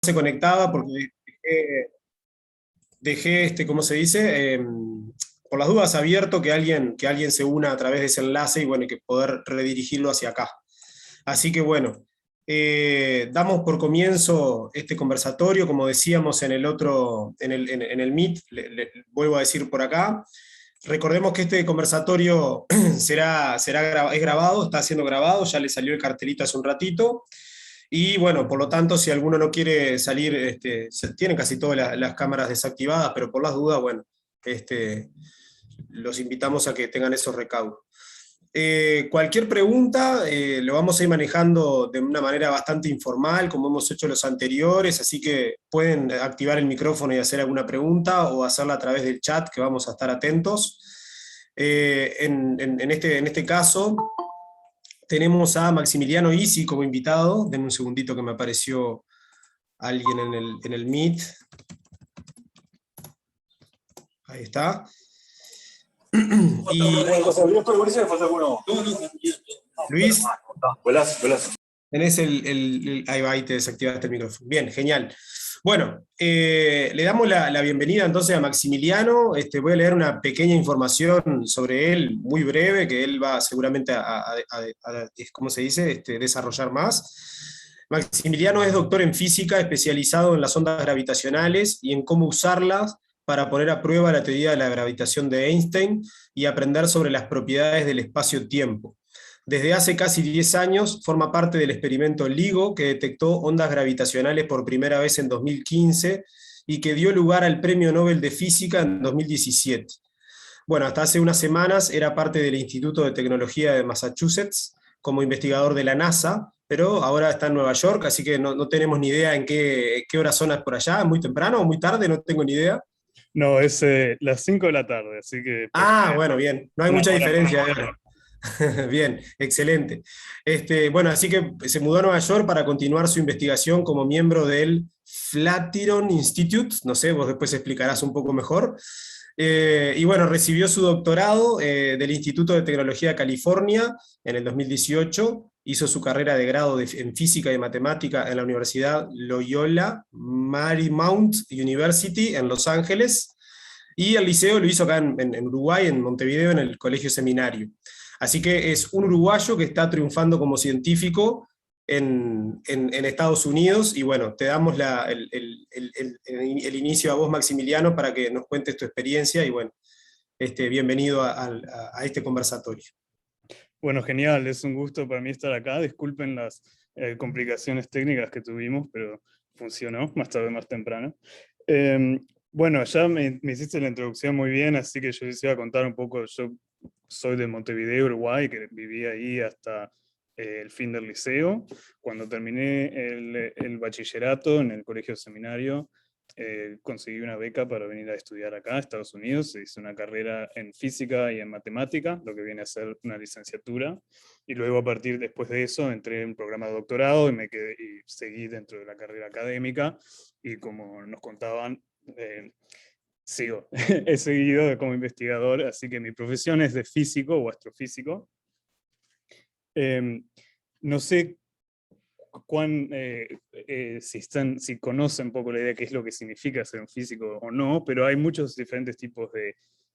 se conectaba porque dejé ¿cómo se dice? Por las dudas abierto que alguien se una a través de ese enlace y bueno, y que poder redirigirlo hacia acá. Así que bueno, damos por comienzo este conversatorio, como decíamos en el otro, en el Meet, vuelvo a decir por acá. Recordemos que este conversatorio es grabado, está siendo grabado, ya le salió el cartelito hace un ratito. Y bueno, por lo tanto, si alguno no quiere salir, tienen casi todas las cámaras desactivadas, pero por las dudas, bueno, los invitamos a que tengan esos recaudos. Cualquier pregunta lo vamos a ir manejando de una manera bastante informal, como hemos hecho los anteriores, así que pueden activar el micrófono y hacer alguna pregunta o hacerla a través del chat, que vamos a estar atentos. En este caso, tenemos a Maximiliano Isi como invitado. Denme un segundito que me apareció alguien en el Meet. Ahí está. Y Luis, ahí va, ahí te desactivaste el micrófono. Bien, genial. Bueno, le damos la bienvenida entonces a Maximiliano. Voy a leer una pequeña información sobre él, muy breve, que él va seguramente ¿cómo se dice?, desarrollar más. Maximiliano es doctor en física, especializado en las ondas gravitacionales y en cómo usarlas para poner a prueba la teoría de la gravitación de Einstein y aprender sobre las propiedades del espacio-tiempo. Desde hace casi 10 años forma parte del experimento LIGO, que detectó ondas gravitacionales por primera vez en 2015 y que dio lugar al Premio Nobel de Física en 2017. Bueno, hasta hace unas semanas era parte del Instituto de Tecnología de Massachusetts como investigador de la NASA, pero ahora está en Nueva York, así que no tenemos ni idea en qué hora son por allá, muy temprano o muy tarde, no tengo ni idea. No, es las 5 de la tarde, así que Bueno, bien, no hay una mucha hora más. diferencia. Bien, excelente. Bueno, así que se mudó a Nueva York para continuar su investigación como miembro del Flatiron Institute, no sé, vos después explicarás un poco mejor. Y bueno, recibió su doctorado del Instituto de Tecnología de California en el 2018, hizo su carrera de grado en física y matemática en la Universidad Loyola Marymount University en Los Ángeles, y el liceo lo hizo acá en Uruguay, en Montevideo, en el Colegio Seminario. Así que es un uruguayo que está triunfando como científico en Estados Unidos, y bueno, te damos el inicio a vos, Maximiliano, para que nos cuentes tu experiencia, y bueno, bienvenido a este conversatorio. Bueno, genial, es un gusto para mí estar acá. Disculpen las complicaciones técnicas que tuvimos, pero funcionó, más tarde, más temprano. Bueno, ya me hiciste la introducción muy bien, así que yo les iba a contar un poco. Yo soy de Montevideo, Uruguay, que viví ahí hasta el fin del liceo. Cuando terminé el bachillerato en el Colegio Seminario, conseguí una beca para venir a estudiar acá a Estados Unidos. Hice una carrera en física y en matemática, lo que viene a ser una licenciatura, y luego a partir después de eso entré en un programa de doctorado y me quedé y seguí dentro de la carrera académica, y como nos contaban, sigo, he seguido como investigador, así que mi profesión es de físico o astrofísico. No sé si conocen un poco la idea de qué es lo que significa ser un físico o no, pero hay muchos diferentes tipos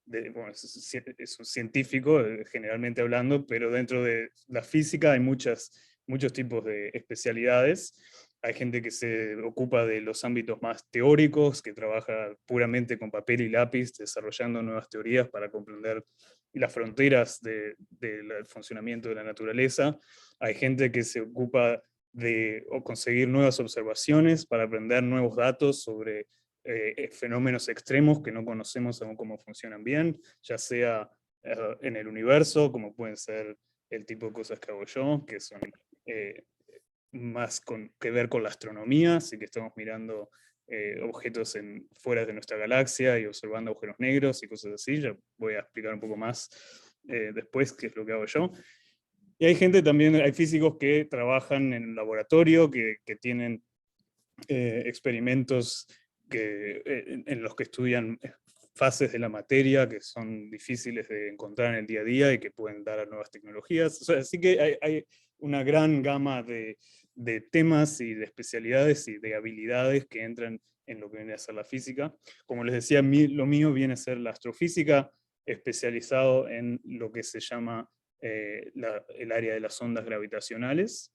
bueno, es un científico, generalmente hablando, pero dentro de la física hay muchos tipos de especialidades. Hay gente que se ocupa de los ámbitos más teóricos, que trabaja puramente con papel y lápiz, desarrollando nuevas teorías para comprender las fronteras del funcionamiento de la naturaleza. Hay gente que se ocupa de conseguir nuevas observaciones para aprender nuevos datos sobre fenómenos extremos que no conocemos aún cómo funcionan bien, ya sea en el universo, como pueden ser el tipo de cosas que hago yo, que son más que ver con la astronomía, así que estamos mirando objetos fuera de nuestra galaxia y observando agujeros negros y cosas así. Ya voy a explicar un poco más después qué es lo que hago yo. Y hay gente también, hay físicos que trabajan en un laboratorio, que tienen experimentos en los que estudian fases de la materia que son difíciles de encontrar en el día a día y que pueden dar a nuevas tecnologías. O sea, así que hay una gran gama de de temas y de especialidades y de habilidades que entran en lo que viene a ser la física. Como les decía, lo mío viene a ser la astrofísica, especializado en lo que se llama el área de las ondas gravitacionales.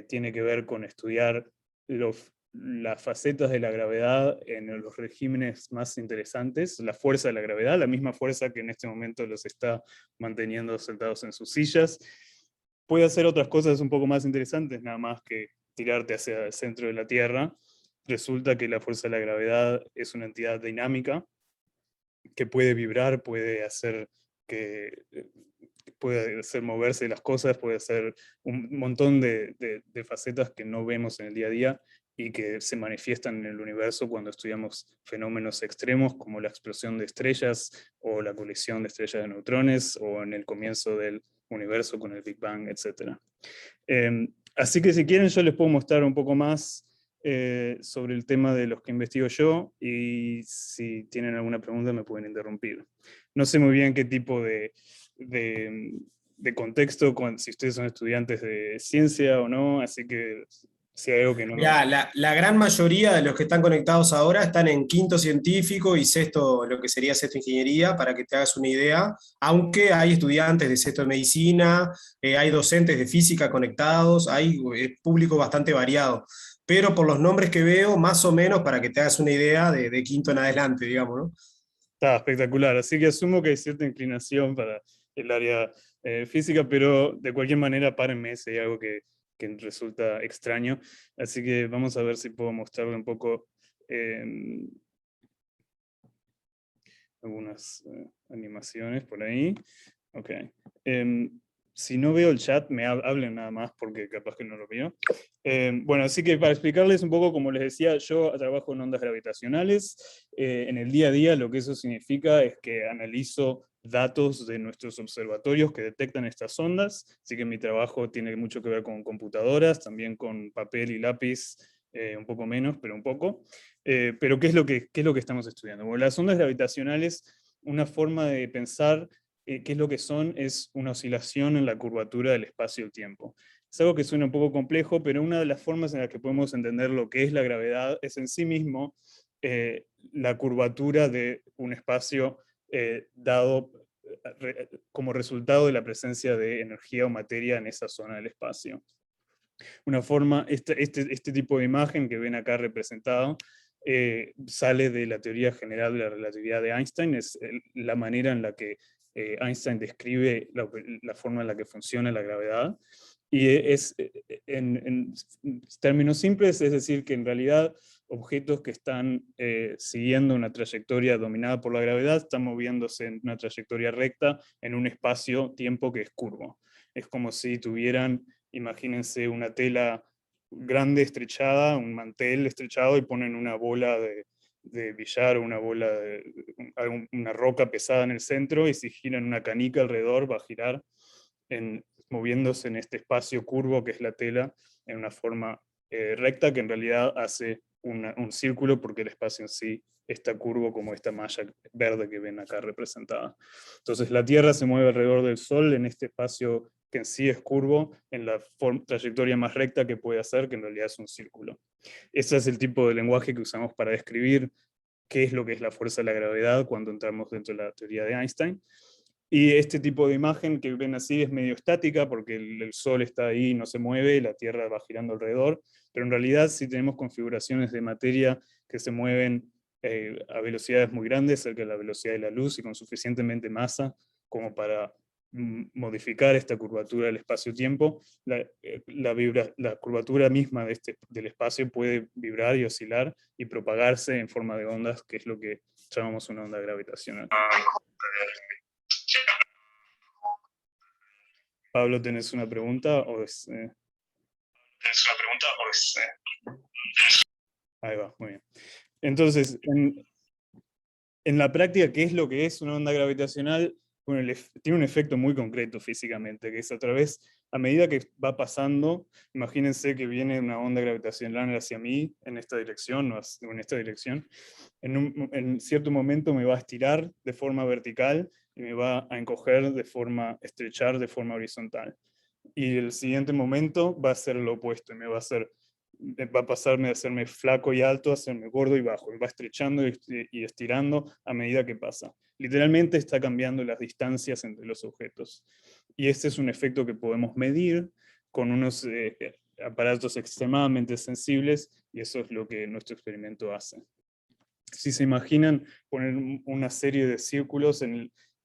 Tiene que ver con estudiar las facetas de la gravedad en los regímenes más interesantes, la fuerza de la gravedad, la misma fuerza que en este momento los está manteniendo sentados en sus sillas. Puede hacer otras cosas un poco más interesantes, nada más que tirarte hacia el centro de la Tierra. Resulta que la fuerza de la gravedad es una entidad dinámica que puede vibrar, puede hacer moverse las cosas, puede hacer un montón de facetas que no vemos en el día a día y que se manifiestan en el universo cuando estudiamos fenómenos extremos como la explosión de estrellas o la colisión de estrellas de neutrones o en el comienzo del universo con el Big Bang, etc. Así que si quieren yo les puedo mostrar un poco más sobre el tema de los que investigo yo, y si tienen alguna pregunta me pueden interrumpir. No sé muy bien qué tipo de contexto, si ustedes son estudiantes de ciencia o no, así que si hay algo que no... Mirá, la gran mayoría de los que están conectados ahora están en quinto científico y sexto, lo que sería sexto ingeniería, para que te hagas una idea, aunque hay estudiantes de sexto de medicina, hay docentes de física conectados, hay público bastante variado, pero por los nombres que veo, más o menos para que te hagas una idea de quinto en adelante, digamos, ¿no? Está espectacular, así que asumo que hay cierta inclinación para el área física, pero de cualquier manera párenme si hay algo que resulta extraño. Así que vamos a ver si puedo mostrarle un poco algunas animaciones por ahí. Ok. Si no veo el chat, hablen nada más porque capaz que no lo veo. Bueno, así que para explicarles un poco, como les decía, yo trabajo en ondas gravitacionales. En el día a día lo que eso significa es que analizo datos de nuestros observatorios que detectan estas ondas, así que mi trabajo tiene mucho que ver con computadoras, también con papel y lápiz, un poco menos, pero un poco. Pero ¿qué es lo que estamos estudiando? Bueno, las ondas gravitacionales, una forma de pensar qué es lo que son, es una oscilación en la curvatura del espacio y el tiempo. Es algo que suena un poco complejo, pero una de las formas en las que podemos entender lo que es la gravedad es en sí mismo la curvatura de un espacio dado como resultado de la presencia de energía o materia en esa zona del espacio. Una forma, este tipo de imagen que ven acá representado, sale de la teoría general de la relatividad de Einstein, es la manera en la que Einstein describe la forma en la que funciona la gravedad, y es, en términos simples, es decir, que en realidad objetos que están siguiendo una trayectoria dominada por la gravedad están moviéndose en una trayectoria recta en un espacio-tiempo que es curvo. Es como si tuvieran, imagínense una tela grande estrechada, un mantel estrechado, y ponen una bola de billar o una bola una roca pesada en el centro, y si giran una canica alrededor va a girar moviéndose en este espacio curvo que es la tela en una forma recta, que en realidad hace un círculo porque el espacio en sí está curvo como esta malla verde que ven acá representada. Entonces la Tierra se mueve alrededor del Sol en este espacio que en sí es curvo, en la trayectoria más recta que puede hacer, que en realidad es un círculo. Ese es el tipo de lenguaje que usamos para describir qué es lo que es la fuerza de la gravedad cuando entramos dentro de la teoría de Einstein. Y este tipo de imagen que ven así es medio estática porque el Sol está ahí y no se mueve, la Tierra va girando alrededor, pero en realidad sí tenemos configuraciones de materia que se mueven a velocidades muy grandes, cerca de la velocidad de la luz y con suficientemente masa como para modificar esta curvatura del espacio-tiempo. La curvatura misma del espacio puede vibrar y oscilar y propagarse en forma de ondas, que es lo que llamamos una onda gravitacional. Pablo, ¿tenés una pregunta? ¿Tenés una pregunta o es...? Ahí va, muy bien. Entonces, en la práctica, ¿qué es lo que es una onda gravitacional? Bueno, tiene un efecto muy concreto físicamente, que es a medida que va pasando, imagínense que viene una onda gravitacional hacia mí, en esta dirección, o en esta dirección, en cierto momento me va a estirar de forma vertical y me va a encoger estrechar de forma horizontal. y el siguiente momento va a ser lo opuesto, va a pasarme de hacerme flaco y alto a hacerme gordo y bajo, y va estrechando y estirando a medida que pasa. Literalmente está cambiando las distancias entre los objetos. Y este es un efecto que podemos medir con unos aparatos extremadamente sensibles, y eso es lo que nuestro experimento hace. Si se imaginan poner una serie de círculos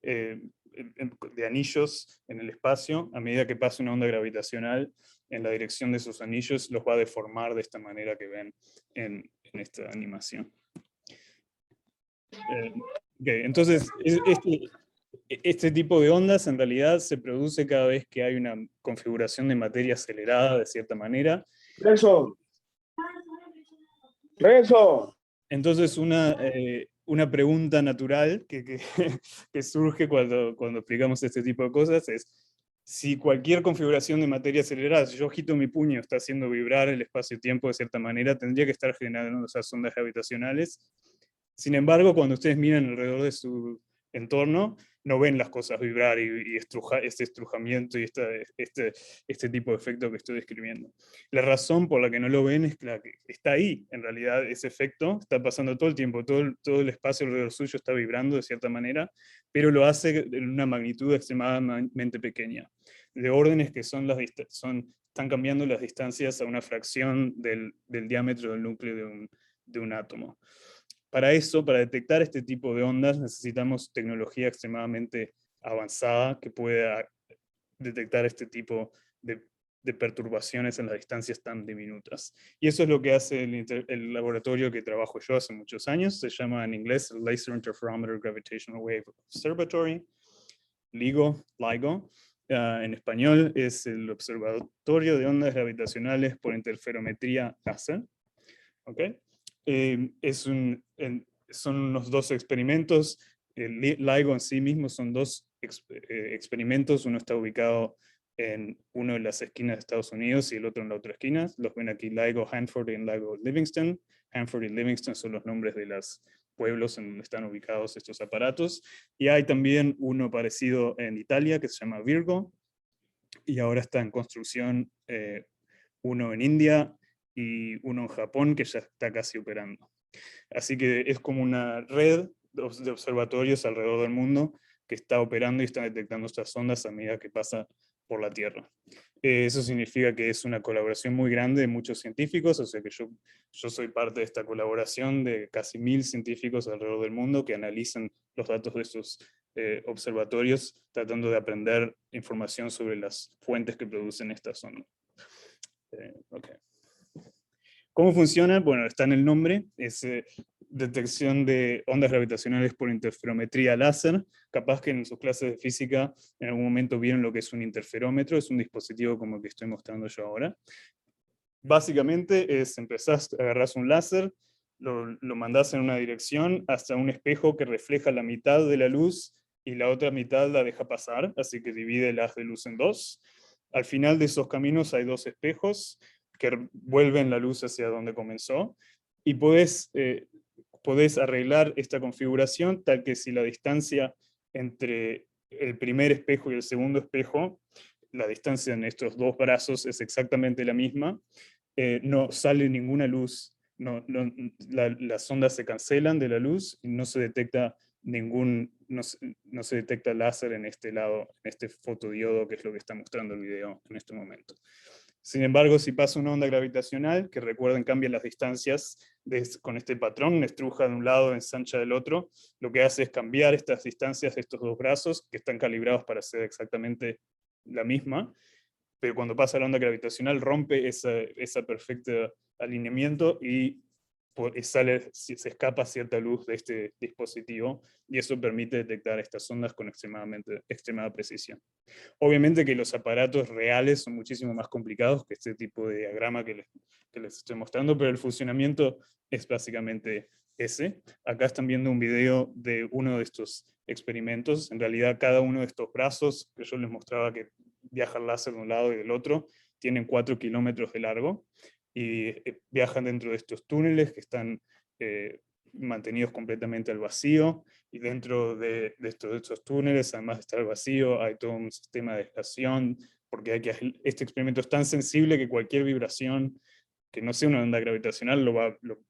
de anillos en el espacio, a medida que pasa una onda gravitacional en la dirección de esos anillos, los va a deformar de esta manera que ven en esta animación. Entonces, este tipo de ondas en realidad se produce cada vez que hay una configuración de materia acelerada de cierta manera. Renzo, Renzo. Entonces, una pregunta natural que surge cuando explicamos este tipo de cosas es, si cualquier configuración de materia acelerada, si yo agito mi puño, está haciendo vibrar el espacio-tiempo de cierta manera, tendría que estar generando esas ondas gravitacionales. Sin embargo, cuando ustedes miran alrededor de su entorno, no ven las cosas vibrar y este estrujamiento y este tipo de efecto que estoy describiendo. La razón por la que no lo ven es que está ahí, en realidad, ese efecto está pasando todo el tiempo, todo el espacio alrededor suyo está vibrando de cierta manera, pero lo hace en una magnitud extremadamente pequeña, de órdenes que están cambiando las distancias a una fracción del diámetro del núcleo de un átomo. Para eso, para detectar este tipo de ondas, necesitamos tecnología extremadamente avanzada que pueda detectar este tipo de perturbaciones en las distancias tan diminutas. Y eso es lo que hace el laboratorio que trabajo yo hace muchos años. Se llama en inglés el Laser Interferometer Gravitational Wave Observatory, LIGO. En español es el Observatorio de Ondas Gravitacionales por Interferometría Láser. ¿Okay? Son unos dos experimentos. El LIGO en sí mismo son dos experimentos. Uno está ubicado en una de las esquinas de Estados Unidos y el otro en la otra esquina. Los ven aquí, LIGO Hanford y LIGO Livingston. Hanford y Livingston son los nombres de los pueblos en donde están ubicados estos aparatos. Y hay también uno parecido en Italia que se llama Virgo, y ahora está en construcción uno en India y uno en Japón que ya está casi operando. Así que es como una red de observatorios alrededor del mundo que está operando y está detectando estas ondas a medida que pasa por la Tierra. Eso significa que es una colaboración muy grande de muchos científicos, o sea que yo soy parte de esta colaboración de casi 1000 científicos alrededor del mundo que analizan los datos de estos observatorios, tratando de aprender información sobre las fuentes que producen estas ondas. Okay. ¿Cómo funciona? Bueno, está en el nombre, es detección de ondas gravitacionales por interferometría láser. Capaz que en sus clases de física en algún momento vieron lo que es un interferómetro, es un dispositivo como el que estoy mostrando yo ahora. Básicamente agarrás un láser, lo mandás en una dirección hasta un espejo que refleja la mitad de la luz y la otra mitad la deja pasar, así que divide el haz de luz en dos. Al final de esos caminos hay dos espejos que vuelven la luz hacia donde comenzó, y podés arreglar esta configuración tal que si la distancia entre el primer espejo y el segundo espejo, la distancia en estos dos brazos es exactamente la misma, no sale ninguna luz, las ondas se cancelan de la luz y no se detecta no se detecta láser en este lado, en este fotodiodo, que es lo que está mostrando el video en este momento. Sin embargo, si pasa una onda gravitacional, que recuerden cambian las distancias con este patrón, estruja de un lado, ensancha del otro, lo que hace es cambiar estas distancias de estos dos brazos, que están calibrados para ser exactamente la misma, pero cuando pasa la onda gravitacional rompe ese perfecto alineamiento y se escapa cierta luz de este dispositivo, y eso permite detectar estas ondas con extremada precisión. Obviamente que los aparatos reales son muchísimo más complicados que este tipo de diagrama que les estoy mostrando, pero el funcionamiento es básicamente ese. Acá están viendo un video de uno de estos experimentos. En realidad, cada uno de estos brazos que yo les mostraba que viaja el láser de un lado y del otro, tienen 4 kilómetros de largo y viajan dentro de estos túneles que están mantenidos completamente al vacío, y dentro de estos túneles, además de estar al vacío, hay todo un sistema de estación porque este experimento es tan sensible que cualquier vibración que no sea una onda gravitacional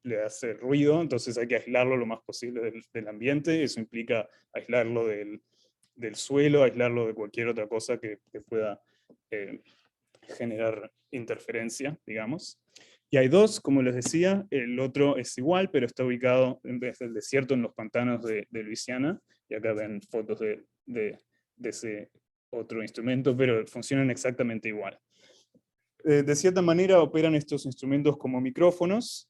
le hace ruido, entonces hay que aislarlo lo más posible del ambiente. Eso implica aislarlo del suelo, aislarlo de cualquier otra cosa que pueda generar interferencia, digamos. Y hay dos, como les decía, el otro es igual, pero está ubicado en vez del desierto en los pantanos de Luisiana, y acá ven fotos de ese otro instrumento, pero funcionan exactamente igual. De cierta manera operan estos instrumentos como micrófonos,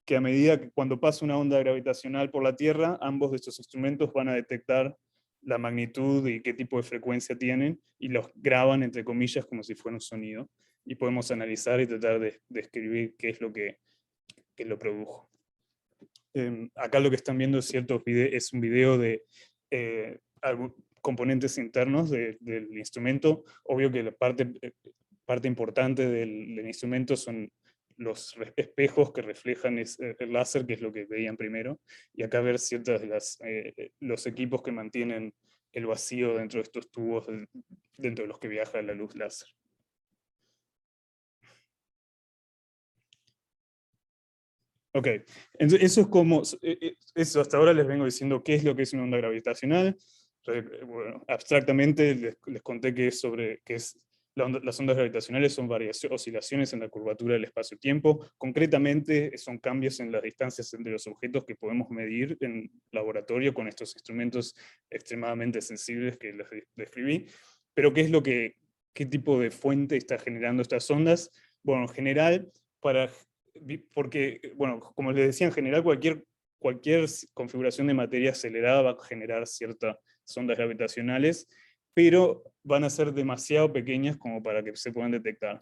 que a medida que cuando pasa una onda gravitacional por la Tierra, ambos de estos instrumentos van a detectar la magnitud y qué tipo de frecuencia tienen, y los graban, entre comillas, como si fuera un sonido, y podemos analizar y tratar de describir qué es lo que lo produjo. Acá lo que están viendo es un video de componentes internos del instrumento. Obvio que la parte importante del instrumento son los espejos que reflejan el láser, que es lo que veían primero, y acá ver ciertas de los equipos que mantienen el vacío dentro de estos tubos dentro de los que viaja la luz láser. Ok, entonces eso es como, eso hasta ahora les vengo diciendo qué es lo que es una onda gravitacional. Bueno, abstractamente les conté que las ondas gravitacionales son oscilaciones en la curvatura del espacio-tiempo. Concretamente son cambios en las distancias entre los objetos que podemos medir en laboratorio con estos instrumentos extremadamente sensibles que les describí. Pero ¿qué tipo de fuente está generando estas ondas? Bueno, en general, porque, bueno, como les decía, en general cualquier configuración de materia acelerada va a generar ciertas ondas gravitacionales, pero van a ser demasiado pequeñas como para que se puedan detectar.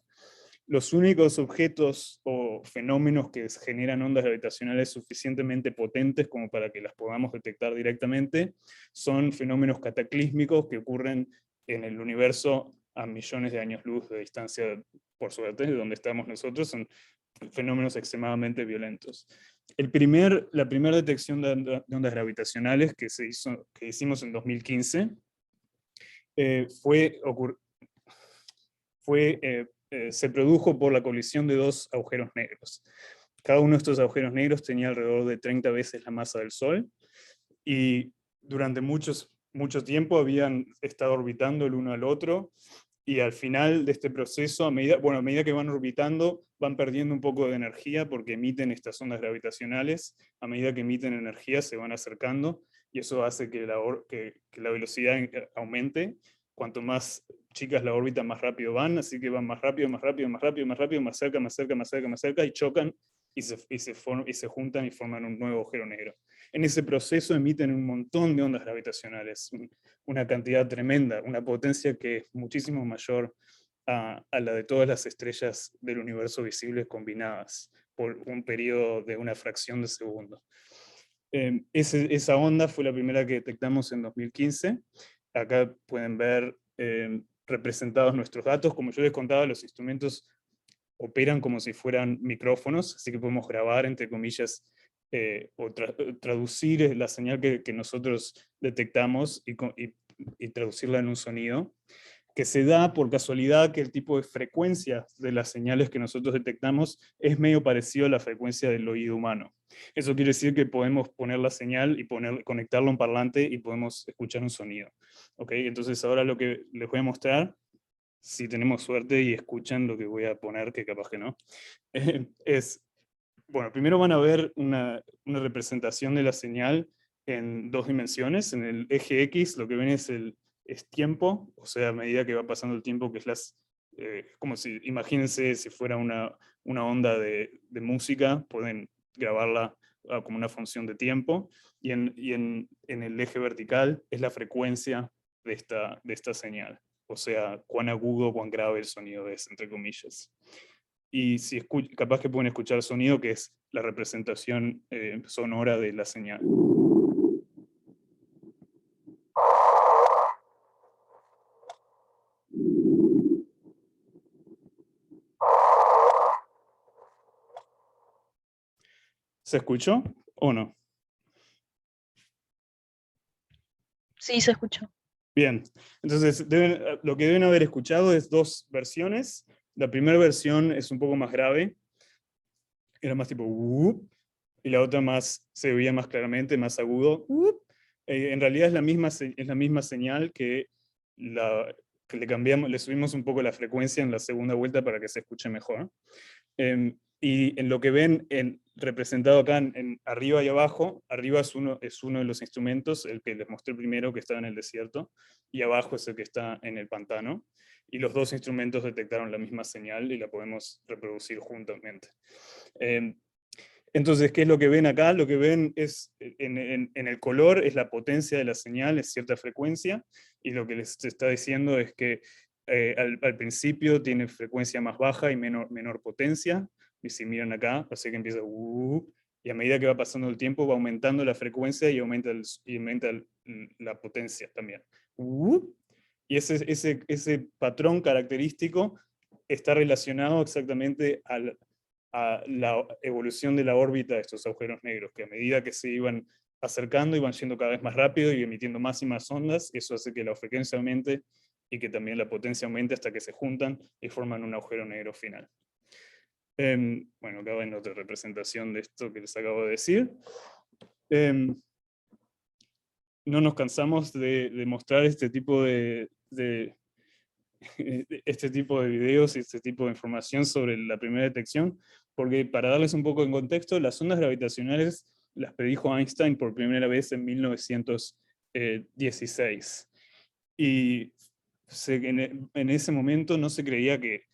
Los únicos objetos o fenómenos que generan ondas gravitacionales suficientemente potentes como para que las podamos detectar directamente son fenómenos cataclísmicos que ocurren en el universo a millones de años luz de distancia, por suerte, de donde estamos nosotros. Son fenómenos extremadamente violentos. La primera detección de ondas gravitacionales que hicimos en 2015 se produjo por la colisión de dos agujeros negros. Cada uno de estos agujeros negros tenía alrededor de 30 veces la masa del Sol, y durante mucho tiempo habían estado orbitando el uno al otro, y al final de este proceso, a medida que van orbitando, van perdiendo un poco de energía porque emiten estas ondas gravitacionales. A medida que emiten energía se van acercando, y eso hace que la velocidad aumente. Cuanto más chica es la órbita, más rápido van, así que van más rápido, más rápido, más rápido, más rápido, más cerca, más cerca, más cerca, más cerca, y chocan y se juntan y forman un nuevo agujero negro. En ese proceso emiten un montón de ondas gravitacionales, una cantidad tremenda, una potencia que es muchísimo mayor a la de todas las estrellas del universo visibles combinadas por un periodo de una fracción de segundo. Esa onda fue la primera que detectamos en 2015. Acá pueden ver representados nuestros datos. Como yo les contaba, los instrumentos operan como si fueran micrófonos, así que podemos grabar, entre comillas, o traducir la señal que nosotros detectamos y traducirla en un sonido, que se da por casualidad que el tipo de frecuencia de las señales que nosotros detectamos es medio parecido a la frecuencia del oído humano. Eso quiere decir que podemos poner la señal y conectarlo a un parlante y podemos escuchar un sonido. ¿Okay? Entonces ahora lo que les voy a mostrar, si tenemos suerte y escuchan lo que voy a poner, que capaz que no, bueno, primero van a ver una representación de la señal en dos dimensiones. En el eje X lo que ven es tiempo, o sea, a medida que va pasando el tiempo, que es como si, imagínense si fuera una onda de música, pueden grabarla como una función de tiempo, y en el eje vertical es la frecuencia de esta señal, o sea, cuán agudo, cuán grave el sonido es, entre comillas. Y si capaz que pueden escuchar el sonido, que es la representación sonora de la señal. ¿Se escuchó o no? Sí, se escuchó. Bien, entonces lo que deben haber escuchado es dos versiones. La primera versión es un poco más grave, era más tipo "Wup", y la otra más, se oía más claramente, más agudo. "Wup". En realidad es la misma señal que le cambiamos, le subimos un poco la frecuencia en la segunda vuelta para que se escuche mejor. Y en lo que ven representado acá arriba y abajo, arriba es uno de los instrumentos, el que les mostré primero que estaba en el desierto, y abajo es el que está en el pantano. Y los dos instrumentos detectaron la misma señal y la podemos reproducir juntamente. Entonces, ¿qué es lo que ven acá? Lo que ven es, en el color, es la potencia de la señal, es cierta frecuencia, y lo que les está diciendo es que al principio tiene frecuencia más baja y menor potencia, y si miran acá, así que empieza y a medida que va pasando el tiempo va aumentando la frecuencia y aumenta la potencia también. Y ese patrón característico está relacionado exactamente a la evolución de la órbita de estos agujeros negros, que a medida que se iban acercando iban yendo cada vez más rápido y emitiendo más y más ondas. Eso hace que la frecuencia aumente y que también la potencia aumente hasta que se juntan y forman un agujero negro final. Bueno, acá ven otra representación de esto que les acabo de decir. No nos cansamos de mostrar este tipo este tipo de videos y este tipo de información sobre la primera detección, porque para darles un poco en contexto, las ondas gravitacionales las predijo Einstein por primera vez en 1916. Y en ese momento no se creía que,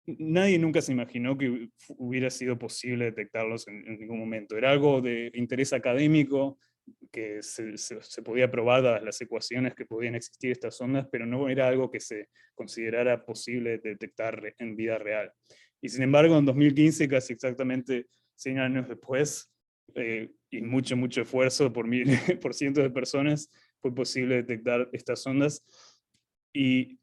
nadie nunca se imaginó que hubiera sido posible detectarlos en ningún momento. Era algo de interés académico, que se podía probar dadas las ecuaciones que podían existir estas ondas, pero no era algo que se considerara posible detectar en vida real. Y sin embargo, en 2015, casi exactamente 100 años después, y mucho esfuerzo por cientos de personas, fue posible detectar estas ondas. Y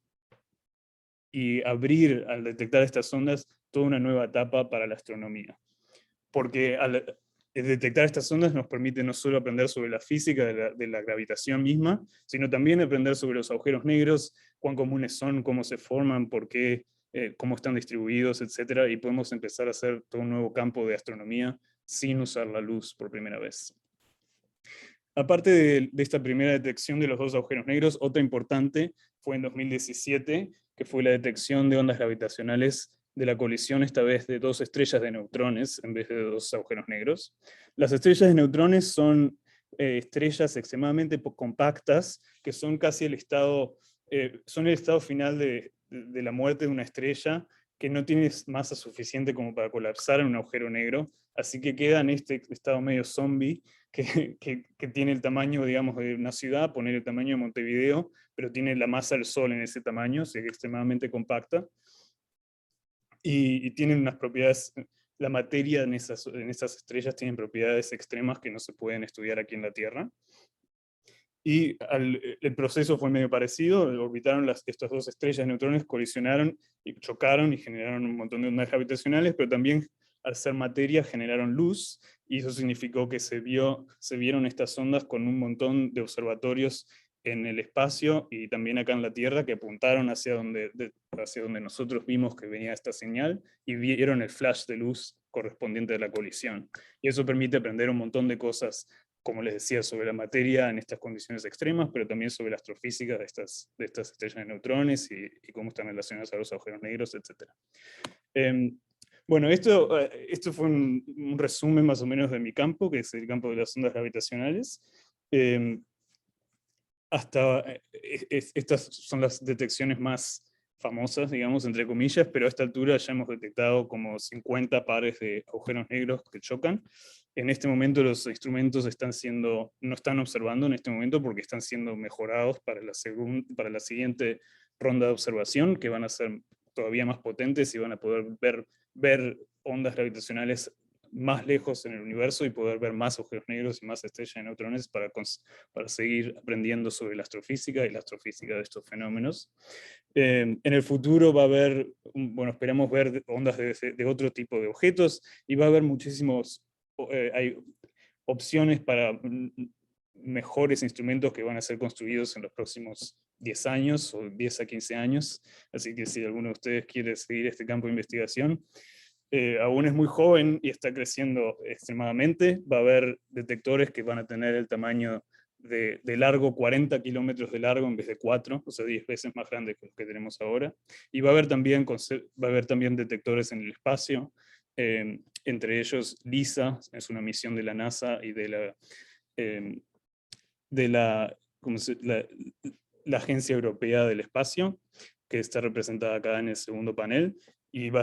abrir, al detectar estas ondas, toda una nueva etapa para la astronomía. Porque al detectar estas ondas nos permite no solo aprender sobre la física de la gravitación misma, sino también aprender sobre los agujeros negros, cuán comunes son, cómo se forman, por qué, cómo están distribuidos, etc. Y podemos empezar a hacer todo un nuevo campo de astronomía sin usar la luz por primera vez. Aparte de esta primera detección de los dos agujeros negros, otra importante fue en 2017, que fue la detección de ondas gravitacionales de la colisión, esta vez de dos estrellas de neutrones en vez de dos agujeros negros. Las estrellas de neutrones son estrellas extremadamente compactas, que son casi son el estado final de la muerte de una estrella, que no tiene masa suficiente como para colapsar en un agujero negro, así que queda en este estado medio zombie, que tiene el tamaño, digamos, de una ciudad, poner el tamaño de Montevideo, pero tiene la masa del Sol en ese tamaño, o sea, que es extremadamente compacta, y tienen unas propiedades, la materia en esas estrellas tienen propiedades extremas que no se pueden estudiar aquí en la Tierra. Y el proceso fue medio parecido, orbitaron estas dos estrellas de neutrones, colisionaron y chocaron y generaron un montón de ondas gravitacionales, pero también al ser materia generaron luz, y eso significó que se vieron estas ondas con un montón de observatorios en el espacio y también acá en la Tierra que apuntaron hacia donde nosotros vimos que venía esta señal y vieron el flash de luz correspondiente a la colisión. Y eso permite aprender un montón de cosas, como les decía, sobre la materia en estas condiciones extremas, pero también sobre la astrofísica de estas estrellas de neutrones y cómo están relacionadas a los agujeros negros, etc. Bueno, esto fue un resumen más o menos de mi campo, que es el campo de las ondas gravitacionales. Estas son las detecciones más famosas, digamos, entre comillas, pero a esta altura ya hemos detectado como 50 pares de agujeros negros que chocan. En este momento los instrumentos no están observando en este momento porque están siendo mejorados para la siguiente ronda de observación, que van a ser todavía más potentes y van a poder ver ondas gravitacionales más lejos en el universo y poder ver más agujeros negros y más estrellas de neutrones para seguir aprendiendo sobre la astrofísica y la astrofísica de estos fenómenos. En el futuro va a haber, bueno, esperamos ver ondas de otro tipo de objetos, y va a haber hay opciones para mejores instrumentos que van a ser construidos en los próximos 10 años o 10 a 15 años. Así que si alguno de ustedes quiere seguir este campo de investigación, aún es muy joven y está creciendo extremadamente. Va a haber detectores que van a tener el tamaño de largo, 40 kilómetros de largo en vez de 4, o sea, 10 veces más grandes que los que tenemos ahora. Y va a haber también detectores en el espacio, entre ellos LISA, es una misión de la NASA y eh, de la Agencia Europea del Espacio, que está representada acá en el segundo panel, y van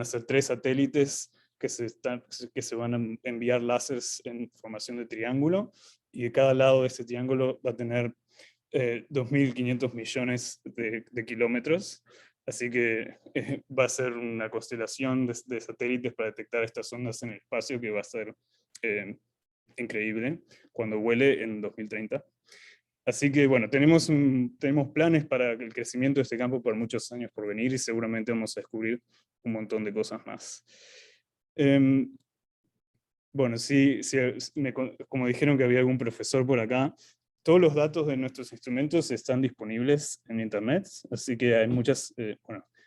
a ser 3 satélites que se van a enviar láseres en formación de triángulo, y de cada lado de ese triángulo va a tener 2.500 millones de kilómetros, así que va a ser una constelación de satélites para detectar estas ondas en el espacio que va a ser increíble cuando vuele en 2030. Así que bueno, tenemos planes para el crecimiento de este campo por muchos años por venir y seguramente vamos a descubrir un montón de cosas más. Bueno, como dijeron que había algún profesor por acá, todos los datos de nuestros instrumentos están disponibles en Internet, así que hay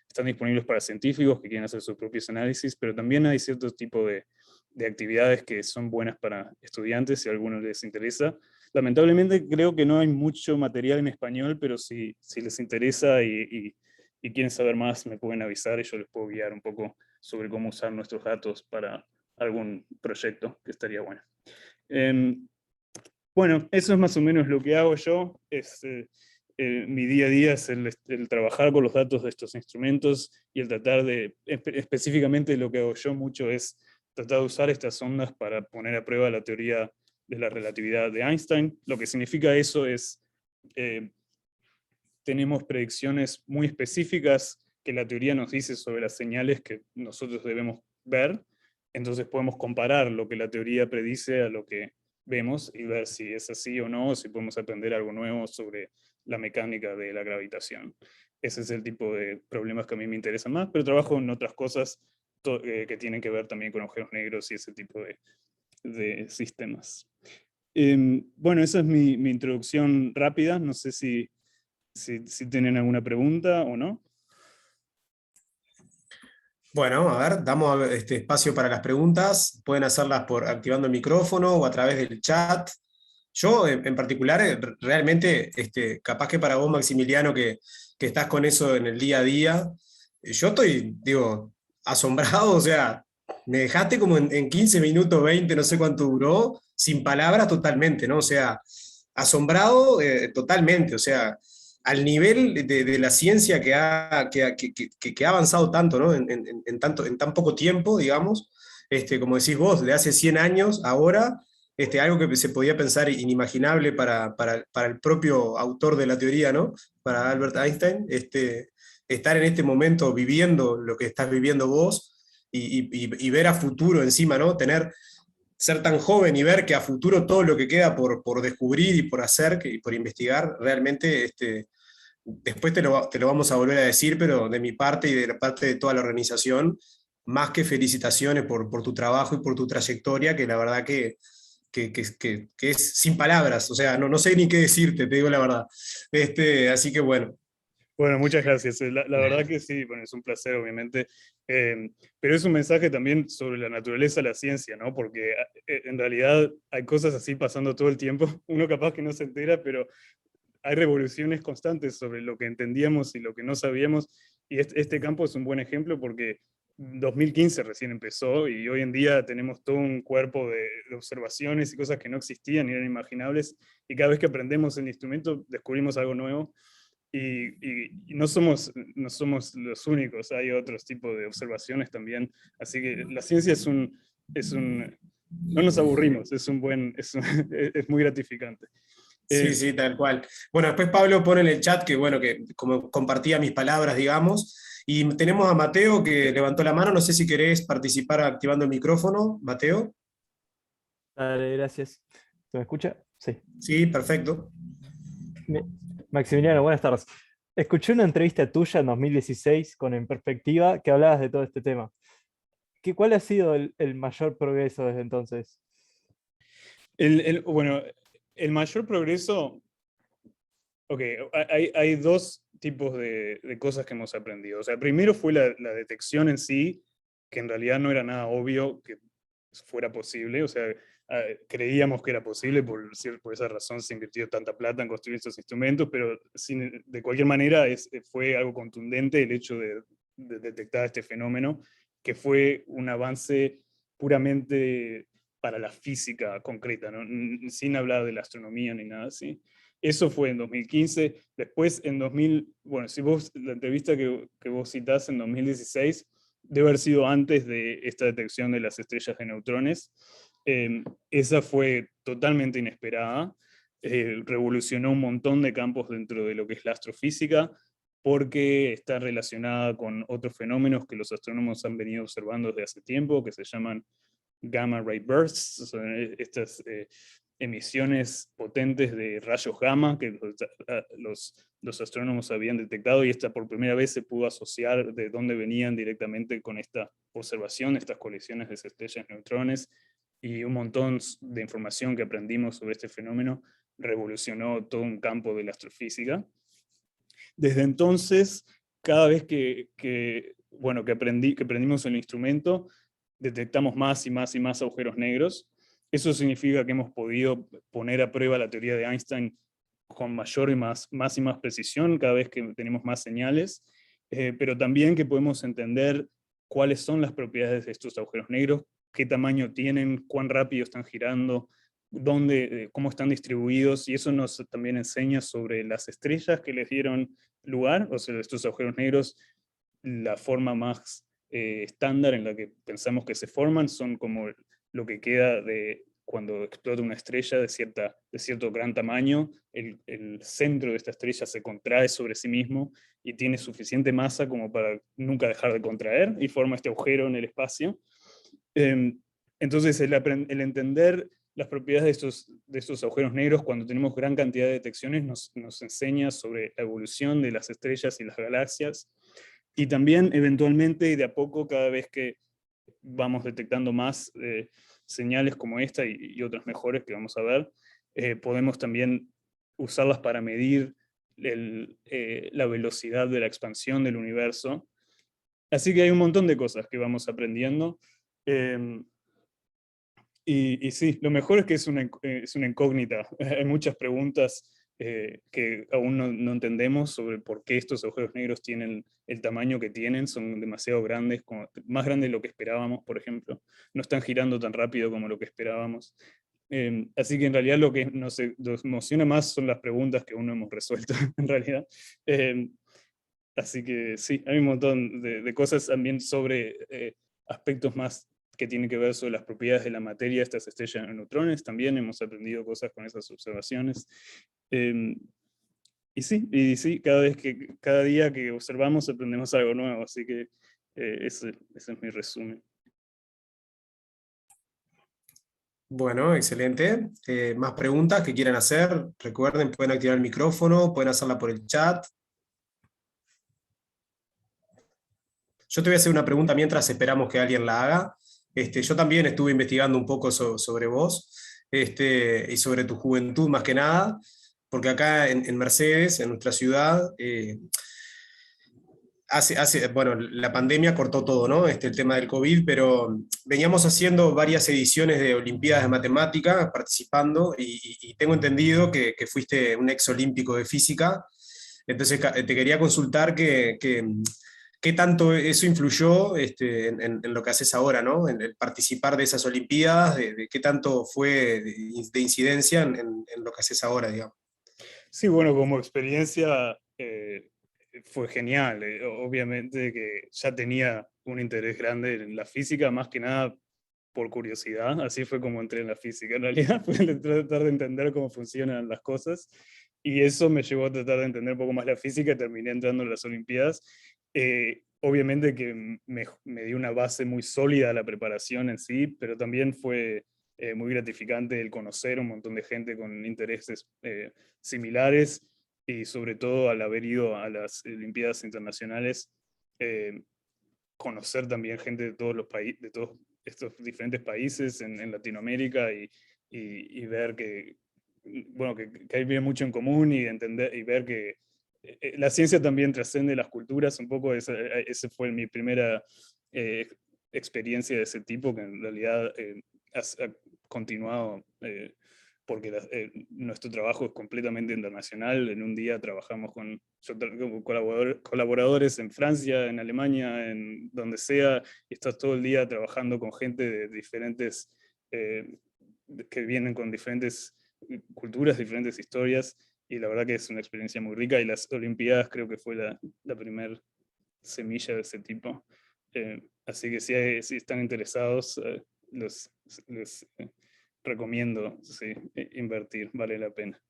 están disponibles para científicos que quieren hacer sus propios análisis, pero también hay cierto tipo de actividades que son buenas para estudiantes si a alguno les interesa. Lamentablemente creo que no hay mucho material en español, pero si les interesa y quieren saber más, me pueden avisar y yo les puedo guiar un poco sobre cómo usar nuestros datos para algún proyecto que estaría bueno. Bueno, eso es más o menos lo que hago yo. Mi día a día es el trabajar con los datos de estos instrumentos y el tratar específicamente lo que hago yo mucho es tratar de usar estas ondas para poner a prueba la teoría de la relatividad de Einstein. Lo que significa eso es, tenemos predicciones muy específicas que la teoría nos dice sobre las señales que nosotros debemos ver, entonces podemos comparar lo que la teoría predice a lo que vemos y ver si es así o no, o si podemos aprender algo nuevo sobre la mecánica de la gravitación. Ese es el tipo de problemas que a mí me interesan más, pero trabajo en otras cosas que tienen que ver también con agujeros negros y ese tipo de sistemas. Bueno, esa es mi introducción rápida. No sé si tienen alguna pregunta o no. Bueno, a ver, damos este espacio para las preguntas. Pueden hacerlas activando el micrófono o a través del chat. Yo, en particular, realmente, capaz que para vos, Maximiliano, que estás con eso en el día a día, yo estoy, digo, asombrado, o sea, me dejaste como en 15 minutos, 20, no sé cuánto duró, sin palabras totalmente, ¿no? O sea, asombrado totalmente, o sea, al nivel de la ciencia que ha avanzado tanto, ¿no? En tan poco tiempo, digamos, como decís vos, de hace 100 años, ahora, algo que se podía pensar inimaginable para el propio autor de la teoría, ¿no? Para Albert Einstein, estar en este momento viviendo lo que estás viviendo vos y ver a futuro encima, ¿no? Ser tan joven y ver que a futuro todo lo que queda por descubrir y por hacer y por investigar, realmente, después te lo vamos a volver a decir, pero de mi parte y de la parte de toda la organización, más que felicitaciones por tu trabajo y por tu trayectoria, que la verdad que es sin palabras, o sea, no sé ni qué decirte, te digo la verdad. Así que bueno. Bueno, muchas gracias. La verdad que sí, bueno, es un placer, obviamente. Pero es un mensaje también sobre la naturaleza de la ciencia, ¿no? Porque en realidad hay cosas así pasando todo el tiempo. Uno capaz que no se entera, pero hay revoluciones constantes sobre lo que entendíamos y lo que no sabíamos. Y este campo es un buen ejemplo porque 2015 recién empezó y hoy en día tenemos todo un cuerpo de observaciones y cosas que no existían ni eran imaginables. Y cada vez que aprendemos el instrumento descubrimos algo nuevo. Y no somos los únicos, hay otros tipos de observaciones también. Así que la ciencia no nos aburrimos, es muy gratificante. Sí, sí, tal cual. Bueno, después Pablo pone en el chat que, bueno, que como compartía mis palabras, digamos, y tenemos a Mateo que levantó la mano, no sé si querés participar activando el micrófono, Mateo. Dale, gracias. ¿Se me escucha? Sí. Sí, perfecto. Mi- Maximiliano, buenas tardes. Escuché una entrevista tuya en 2016 con En Perspectiva que hablabas de todo este tema. ¿Cuál ha sido el mayor progreso desde entonces? Bueno, el mayor progreso, ok, hay dos tipos de cosas que hemos aprendido. O sea, primero fue la detección en sí, que en realidad no era nada obvio que fuera posible. O sea, creíamos que era posible, por esa razón se invirtió tanta plata en construir estos instrumentos, pero de cualquier manera fue algo contundente el hecho de detectar este fenómeno, que fue un avance puramente para la física concreta, ¿no? Sin hablar de la astronomía ni nada así. Eso fue en 2015. Después, en 2000, bueno, si vos, la entrevista que vos citás en 2016, debe haber sido antes de esta detección de las estrellas de neutrones. Esa fue totalmente inesperada. Revolucionó un montón de campos dentro de lo que es la astrofísica, porque está relacionada con otros fenómenos que los astrónomos han venido observando desde hace tiempo, que se llaman gamma ray bursts, son estas emisiones potentes de rayos gamma que los astrónomos habían detectado, y esta por primera vez se pudo asociar de dónde venían directamente con esta observación, estas colisiones de estrellas neutrones, y un montón de información que aprendimos sobre este fenómeno revolucionó todo un campo de la astrofísica. Desde entonces, cada vez bueno, que aprendimos el instrumento, detectamos más y más y más agujeros negros. Eso significa que hemos podido poner a prueba la teoría de Einstein con mayor y más y más precisión cada vez que tenemos más señales, pero también que podemos entender cuáles son las propiedades de estos agujeros negros, qué tamaño tienen, cuán rápido están girando, cómo están distribuidos, y eso nos también enseña sobre las estrellas que les dieron lugar, o sea, estos agujeros negros, la forma más estándar en la que pensamos que se forman son como lo que queda de cuando explota una estrella de cierto gran tamaño. El centro de esta estrella se contrae sobre sí mismo y tiene suficiente masa como para nunca dejar de contraer, y forma este agujero en el espacio. Entonces el entender las propiedades de estos agujeros negros cuando tenemos gran cantidad de detecciones nos enseña sobre la evolución de las estrellas y las galaxias, y también eventualmente, de a poco, cada vez que vamos detectando más señales como esta y otras mejores que vamos a ver, podemos también usarlas para medir la velocidad de la expansión del universo. Así que hay un montón de cosas que vamos aprendiendo. Eh, y sí, lo mejor es que es una incógnita. Hay muchas preguntas que aún no entendemos sobre por qué estos agujeros negros tienen el tamaño que tienen. Son demasiado grandes, más grandes de lo que esperábamos, por ejemplo. No están girando tan rápido como lo que esperábamos. Así que en realidad lo que nos emociona más son las preguntas que aún no hemos resuelto, en realidad. Así que sí, hay un montón de cosas también sobre aspectos más que tienen que ver sobre las propiedades de la materia de estas estrellas de neutrones. También hemos aprendido cosas con esas observaciones. Eh, y sí, cada día que observamos aprendemos algo nuevo, así que ese es mi resumen. Bueno, excelente. Más preguntas que quieran hacer, recuerden, pueden activar el micrófono, pueden hacerla por el chat. Yo te voy a hacer una pregunta mientras esperamos que alguien la haga. Yo también estuve investigando un poco sobre vos, y sobre tu juventud más que nada, porque acá en Mercedes, en nuestra ciudad, bueno, la pandemia cortó todo, ¿no? El tema del COVID, pero veníamos haciendo varias ediciones de Olimpiadas de Matemática, participando, y tengo entendido que fuiste un ex olímpico de física. Entonces te quería consultar qué tanto eso influyó en lo que haces ahora, ¿no? En el participar de esas Olimpiadas, de qué tanto fue de incidencia en lo que haces ahora, digamos. Sí, bueno, como experiencia fue genial. Obviamente que ya tenía un interés grande en la física, más que nada por curiosidad. Así fue como entré en la física. En realidad fue tratar de entender cómo funcionan las cosas, y eso me llevó a tratar de entender un poco más la física, y terminé entrando en las Olimpiadas. Obviamente que me dio una base muy sólida a la preparación en sí, pero también fue muy gratificante el conocer un montón de gente con intereses similares, y sobre todo al haber ido a las Olimpiadas internacionales, conocer también gente de todos los países, de todos estos diferentes países en Latinoamérica, y ver que bueno, que hay mucho en común y entender y ver que la ciencia también trasciende las culturas, un poco ese fue mi primera experiencia de ese tipo, que en realidad ha continuado, porque nuestro trabajo es completamente internacional. En un día trabajamos con colaboradores en Francia, en Alemania, en donde sea, y estás todo el día trabajando con gente de diferentes, que vienen con diferentes culturas, diferentes historias, y la verdad que es una experiencia muy rica, y las Olimpiadas creo que fue la primera semilla de ese tipo. Así que si están interesados, les recomiendo, sí, invertir, vale la pena.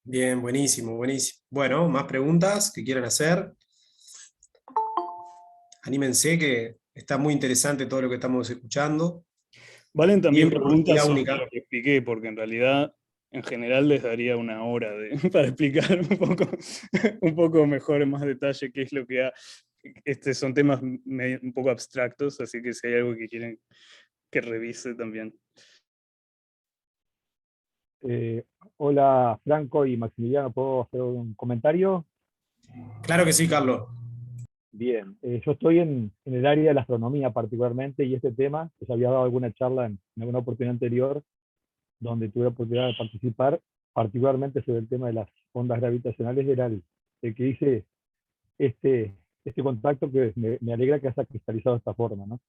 Bien, buenísimo, buenísimo. Bueno, más preguntas que quieran hacer. Anímense que está muy interesante todo lo que estamos escuchando. Valen Y también es una preguntas oportunidad sobre única. lo que expliqué, porque en realidad, en general, les daría una hora para explicar un poco mejor, en más detalle, qué es lo que son temas un poco abstractos, así que si hay algo que quieren que revise también. Eh, Hola Franco y Maximiliano, ¿puedo hacer un comentario? Claro que sí, Carlos. Bien, yo estoy en el área de la astronomía particularmente y este tema, que se había dado alguna charla en alguna oportunidad anterior, donde tuve la oportunidad de participar, particularmente sobre el tema de las ondas gravitacionales, era el que hice este contacto que me alegra que haya cristalizado de esta forma, ¿no?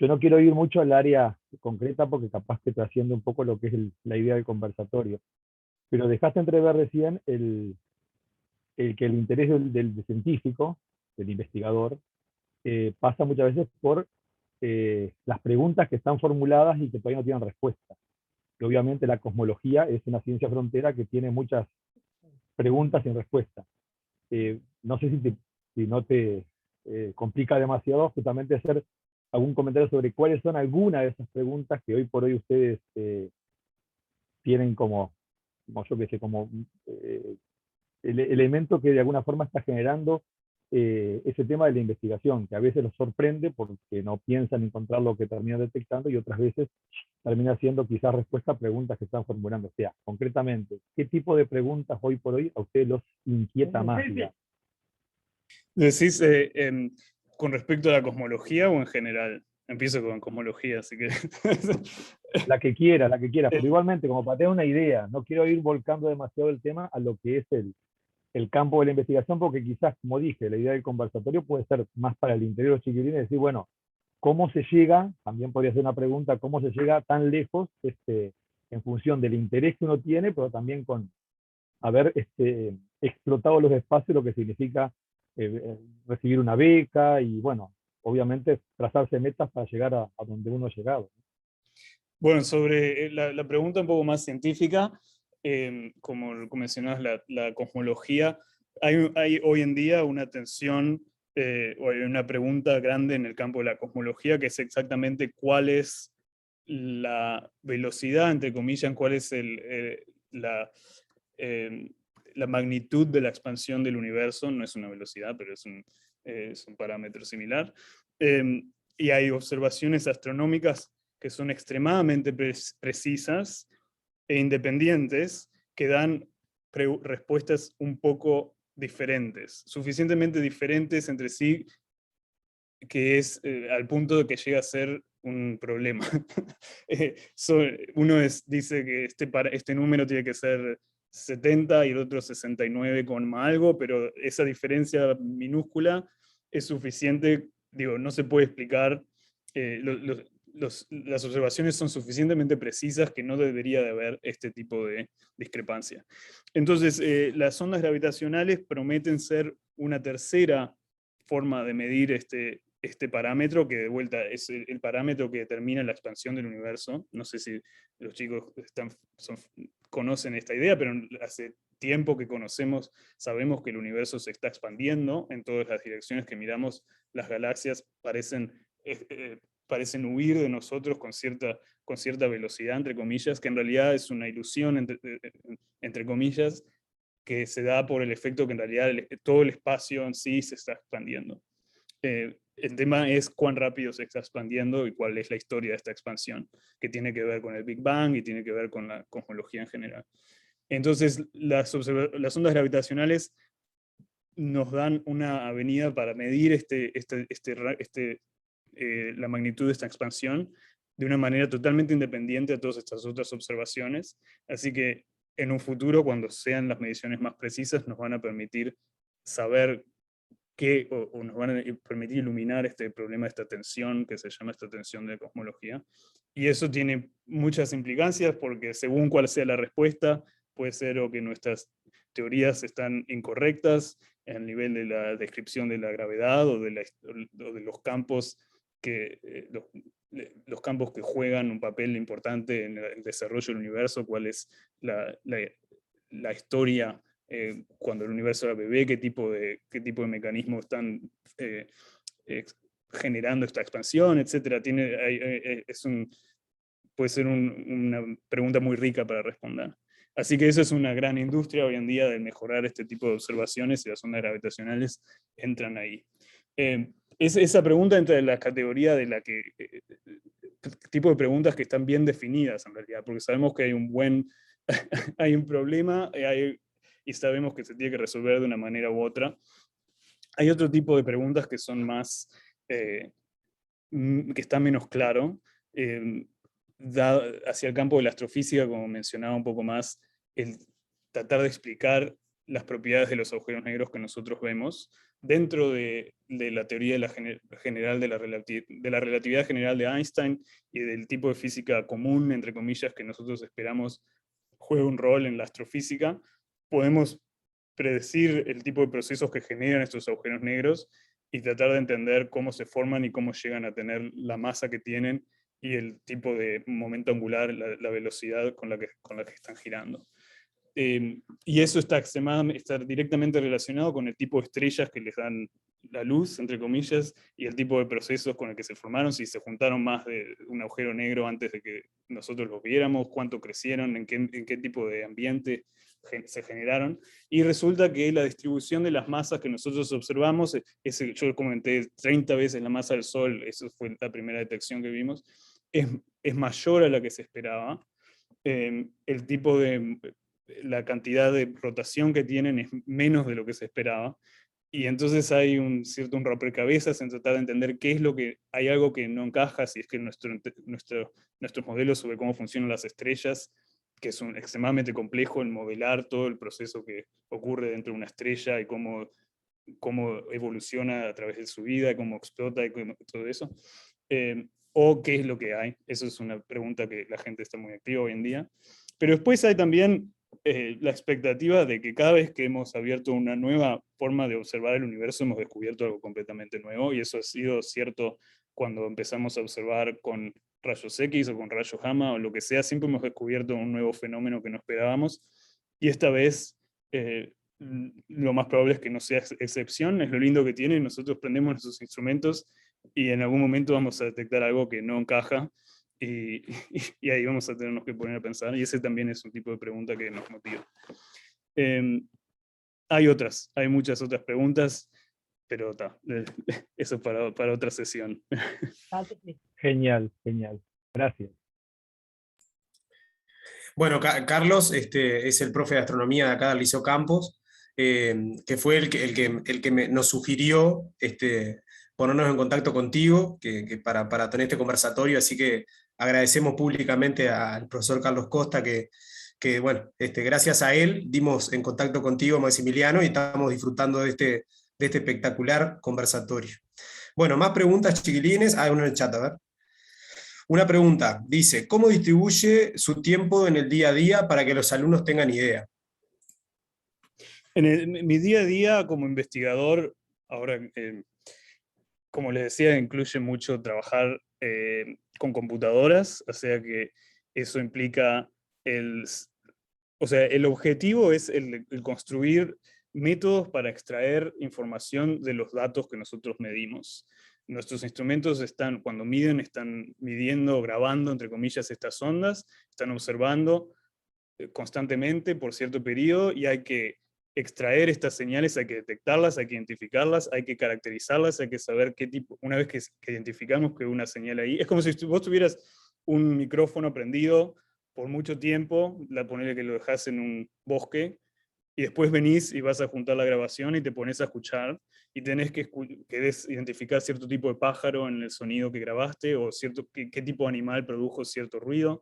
Yo no quiero ir mucho al área concreta porque capaz que trasciende un poco lo que es la idea del conversatorio, pero dejaste entrever recién el que el interés del científico, del investigador, pasa muchas veces por las preguntas que están formuladas y que todavía no tienen respuesta. Y obviamente la cosmología es una ciencia frontera que tiene muchas preguntas sin respuesta. No sé si no te complica demasiado justamente hacer algún comentario sobre cuáles son algunas de esas preguntas que hoy por hoy ustedes tienen como yo que sé, como el elemento que de alguna forma está generando ese tema de la investigación, que a veces los sorprende porque no piensan encontrar lo que terminan detectando y otras veces termina siendo quizás respuesta a preguntas que están formulando. O sea, concretamente, ¿qué tipo de preguntas hoy por hoy a ustedes los inquieta más? Digamos? ¿Decís con respecto a la cosmología o en general? Empiezo con cosmología, así que... La que quiera, pero igualmente, como para tener una idea, no quiero ir volcando demasiado el tema a lo que es el campo de la investigación, porque quizás, como dije, la idea del conversatorio puede ser más para el interior de los chiquilines, decir, bueno, ¿cómo se llega? También podría ser una pregunta, ¿cómo se llega tan lejos en función del interés que uno tiene, pero también con haber explotado los espacios, lo que significa recibir una beca y, bueno, obviamente trazarse metas para llegar a donde uno ha llegado. Bueno, sobre la pregunta un poco más científica, como mencionabas, la cosmología, hay hoy en día una tensión o hay una pregunta grande en el campo de la cosmología, que es exactamente cuál es la velocidad, entre comillas, cuál es eh, la magnitud de la expansión del universo. No es una velocidad, pero es un parámetro similar. Y hay observaciones astronómicas que son extremadamente precisas e independientes, que dan respuestas un poco diferentes, suficientemente diferentes entre sí, que es al punto de que llega a ser un problema. Uno dice que este número tiene que ser 70 y el otro 69 con algo, pero esa diferencia minúscula es suficiente, digo, no se puede explicar. Las observaciones son suficientemente precisas que no debería de haber este tipo de discrepancia. Entonces, las ondas gravitacionales prometen ser una tercera forma de medir este parámetro, que de vuelta es el parámetro que determina la expansión del universo. No sé si los chicos conocen esta idea, pero hace tiempo que sabemos que el universo se está expandiendo en todas las direcciones que miramos. Las galaxias parecen huir de nosotros con cierta velocidad, entre comillas, que en realidad es una ilusión, entre comillas, que se da por el efecto que en realidad todo el espacio en sí se está expandiendo. el tema es cuán rápido se está expandiendo y cuál es la historia de esta expansión, que tiene que ver con el Big Bang y tiene que ver con la cosmología en general. Entonces, las ondas gravitacionales nos dan una avenida para medir la magnitud de esta expansión de una manera totalmente independiente de todas estas otras observaciones. Así que en un futuro, cuando sean las mediciones más precisas, nos van a permitir saber o nos van a permitir iluminar este problema, esta tensión, que se llama esta tensión de cosmología. Y eso tiene muchas implicancias, porque según cuál sea la respuesta, puede ser o que nuestras teorías están incorrectas en el nivel de la descripción de la gravedad o de los campos los campos que juegan un papel importante en el desarrollo del universo, cuál es la historia cuando el universo era bebé, qué tipo de mecanismos están generando esta expansión, etc. Puede ser una pregunta muy rica para responder. Así que eso es una gran industria hoy en día de mejorar este tipo de observaciones, y las ondas gravitacionales entran ahí. Esa pregunta entra en la categoría de tipo de preguntas que están bien definidas en realidad, porque sabemos que hay hay un problema y sabemos que se tiene que resolver de una manera u otra. Hay otro tipo de preguntas que son más, que está menos claro, hacia el campo de la astrofísica, como mencionaba un poco más, el tratar de explicar las propiedades de los agujeros negros que nosotros vemos dentro de la teoría general de la relatividad general de Einstein y del tipo de física común, entre comillas, que nosotros esperamos juegue un rol en la astrofísica. Podemos predecir el tipo de procesos que generan estos agujeros negros y tratar de entender cómo se forman y cómo llegan a tener la masa que tienen y el tipo de momento angular, la velocidad con la que están girando. Y eso está directamente relacionado con el tipo de estrellas que les dan la luz, entre comillas, y el tipo de procesos con el que se formaron, si se juntaron más de un agujero negro antes de que nosotros los viéramos, cuánto crecieron, en qué tipo de ambiente se generaron. Y resulta que la distribución de las masas que nosotros observamos, yo comenté 30 veces la masa del Sol, eso fue la primera detección que vimos, es mayor a la que se esperaba. La cantidad de rotación que tienen es menos de lo que se esperaba, y entonces hay un rompecabezas en tratar de entender qué es lo que, hay algo que no encaja, si es que nuestros modelos sobre cómo funcionan las estrellas, que es extremadamente complejo el modelar todo el proceso que ocurre dentro de una estrella y cómo evoluciona a través de su vida, cómo explota y todo eso, o qué es lo que hay. Eso es una pregunta que la gente está muy activa hoy en día. Pero después hay también la expectativa de que cada vez que hemos abierto una nueva forma de observar el universo, hemos descubierto algo completamente nuevo, y eso ha sido cierto cuando empezamos a observar con rayos X o con rayos gamma o lo que sea, siempre hemos descubierto un nuevo fenómeno que no esperábamos, y esta vez lo más probable es que no sea excepción. Es lo lindo que tiene, nosotros prendemos nuestros instrumentos y en algún momento vamos a detectar algo que no encaja, y ahí vamos a tenernos que poner a pensar, y ese también es un tipo de pregunta que nos motiva. Hay muchas otras preguntas, pero eso es para otra sesión. Genial, genial. Gracias. Bueno, Carlos es el profe de astronomía de acá del Liceo Campos, que fue el que nos sugirió ponernos en contacto contigo para tener este conversatorio, así que agradecemos públicamente al profesor Carlos Costa bueno, gracias a él dimos en contacto contigo, Maximiliano, y estamos disfrutando de este espectacular conversatorio. Bueno, más preguntas, chiquilines. Hay una en el chat, a ver. Una pregunta, dice, ¿cómo distribuye su tiempo en el día a día para que los alumnos tengan idea? En mi día a día como investigador, ahora, como les decía, incluye mucho trabajar con computadoras, o sea que eso implica el objetivo es el construir métodos para extraer información de los datos que nosotros medimos. Nuestros instrumentos cuando miden, están midiendo, grabando, entre comillas, estas ondas, están observando constantemente por cierto periodo, y hay que extraer estas señales, hay que detectarlas, hay que identificarlas, hay que caracterizarlas, hay que saber qué tipo, una vez que identificamos que una señal ahí, es como si vos tuvieras un micrófono prendido por mucho tiempo, ponele que lo dejás en un bosque, y después venís y vas a juntar la grabación y te pones a escuchar, y tenés que querés identificar cierto tipo de pájaro en el sonido que grabaste, o qué tipo de animal produjo cierto ruido.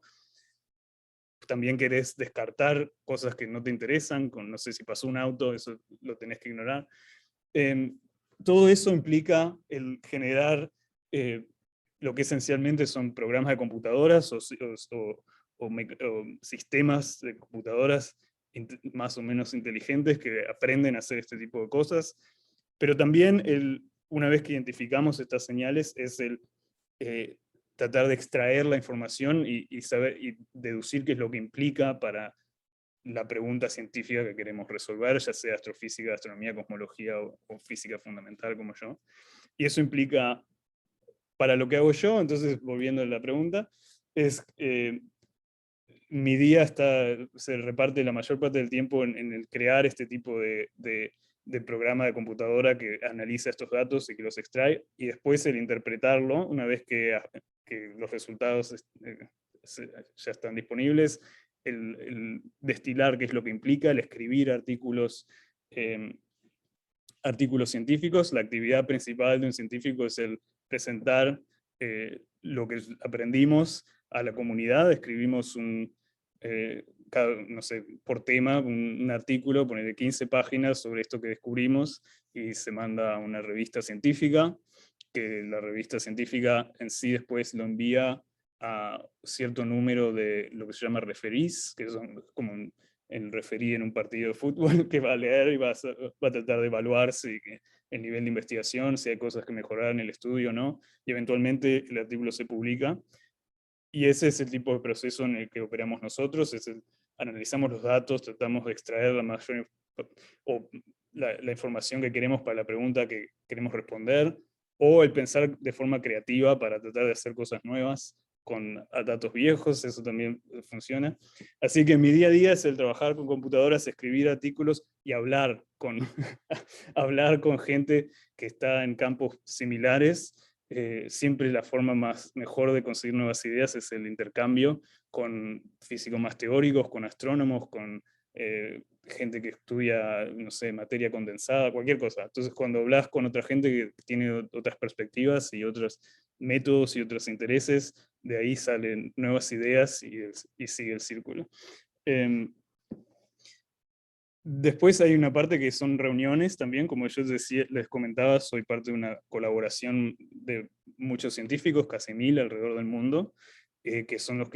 También querés descartar cosas que no te interesan, no sé si pasó un auto, eso lo tenés que ignorar. Todo eso implica el generar lo que esencialmente son programas de computadoras o sistemas de computadoras más o menos inteligentes que aprenden a hacer este tipo de cosas. Pero también, una vez que identificamos estas señales, es tratar de extraer la información y saber y deducir qué es lo que implica para la pregunta científica que queremos resolver, ya sea astrofísica, astronomía, cosmología o física fundamental como yo. Y eso implica, para lo que hago yo, entonces volviendo a la pregunta, es mi día se reparte la mayor parte del tiempo en el crear este tipo de programa de computadora que analiza estos datos y que los extrae, y después el interpretarlo, una vez que los resultados ya están disponibles, el destilar qué es lo que implica, el escribir artículos científicos. La actividad principal de un científico es el presentar lo que aprendimos a la comunidad. Escribimos no sé, por tema, un artículo, ponerle 15 páginas sobre esto que descubrimos, y se manda a una revista científica, que la revista científica en sí después lo envía a cierto número de lo que se llama referís, que son como el referí en un partido de fútbol, que va a leer y va a tratar de evaluar el nivel de investigación, si hay cosas que mejorar en el estudio o no, y eventualmente el artículo se publica. Y ese es el tipo de proceso en el que operamos nosotros, analizamos los datos, tratamos de extraer la información que queremos para la pregunta que queremos responder, o el pensar de forma creativa para tratar de hacer cosas nuevas con datos viejos, eso también funciona. Así que mi día a día es el trabajar con computadoras, escribir artículos y hablar hablar con gente que está en campos similares. Siempre la forma mejor de conseguir nuevas ideas es el intercambio con físicos más teóricos, con astrónomos, con gente que estudia, no sé, materia condensada, cualquier cosa. Entonces, cuando hablas con otra gente que tiene otras perspectivas y otros métodos y otros intereses, de ahí salen nuevas ideas y sigue el círculo. Después hay una parte que son reuniones también, como yo les comentaba, soy parte de una colaboración de muchos científicos, casi 1000 alrededor del mundo, que somos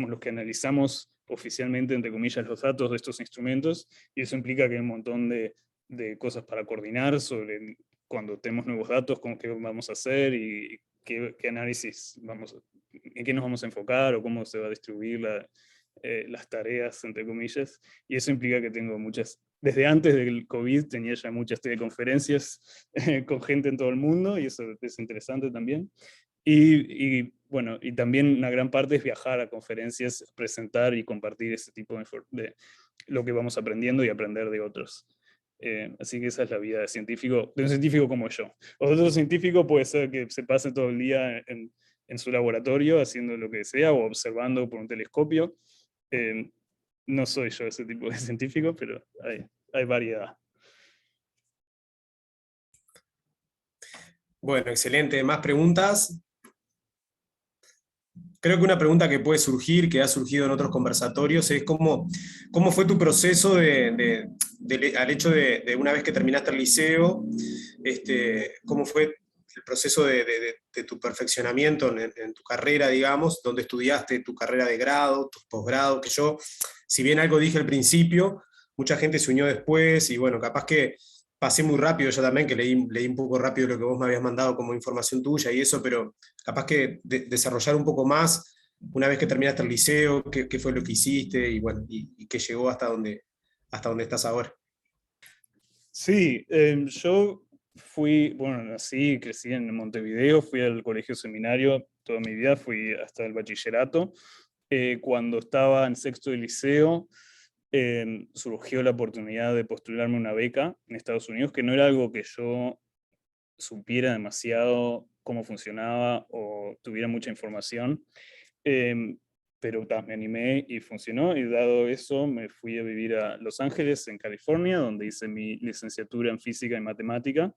los que analizamos oficialmente, entre comillas, los datos de estos instrumentos, y eso implica que hay un montón de cosas para coordinar sobre cuando tenemos nuevos datos, qué vamos a hacer y qué análisis en qué nos vamos a enfocar o cómo se va a distribuir las tareas, entre comillas, y eso implica que tengo desde antes del COVID tenía ya muchas teleconferencias con gente en todo el mundo, y eso es interesante también. Bueno, y también una gran parte es viajar a conferencias, presentar y compartir ese tipo de lo que vamos aprendiendo y aprender de otros. Así que esa es la vida de un científico como yo. Otro científico puede ser que se pase todo el día en su laboratorio haciendo lo que sea o observando por un telescopio. No soy yo ese tipo de científico, pero hay variedad. Bueno, excelente. ¿Más preguntas? Creo que una pregunta que puede surgir, que ha surgido en otros conversatorios, es cómo fue tu proceso al hecho de una vez que terminaste el liceo, cómo fue el proceso de tu perfeccionamiento en tu carrera, digamos, donde estudiaste tu carrera de grado, tu posgrado, que yo, si bien algo dije al principio, mucha gente se unió después y bueno, capaz que pasé muy rápido yo también, que leí un poco rápido lo que vos me habías mandado como información tuya y eso, pero capaz que desarrollar un poco más una vez que terminaste el liceo, qué fue lo que hiciste y bueno, y qué llegó hasta donde estás ahora. Sí, yo nací y crecí en Montevideo, fui al colegio seminario toda mi vida, fui hasta el bachillerato. Cuando estaba en sexto de liceo, surgió la oportunidad de postularme una beca en Estados Unidos, que no era algo que yo supiera demasiado cómo funcionaba o tuviera mucha información, pero me animé y funcionó, y dado eso me fui a vivir a Los Ángeles, en California, donde hice mi licenciatura en física y matemática.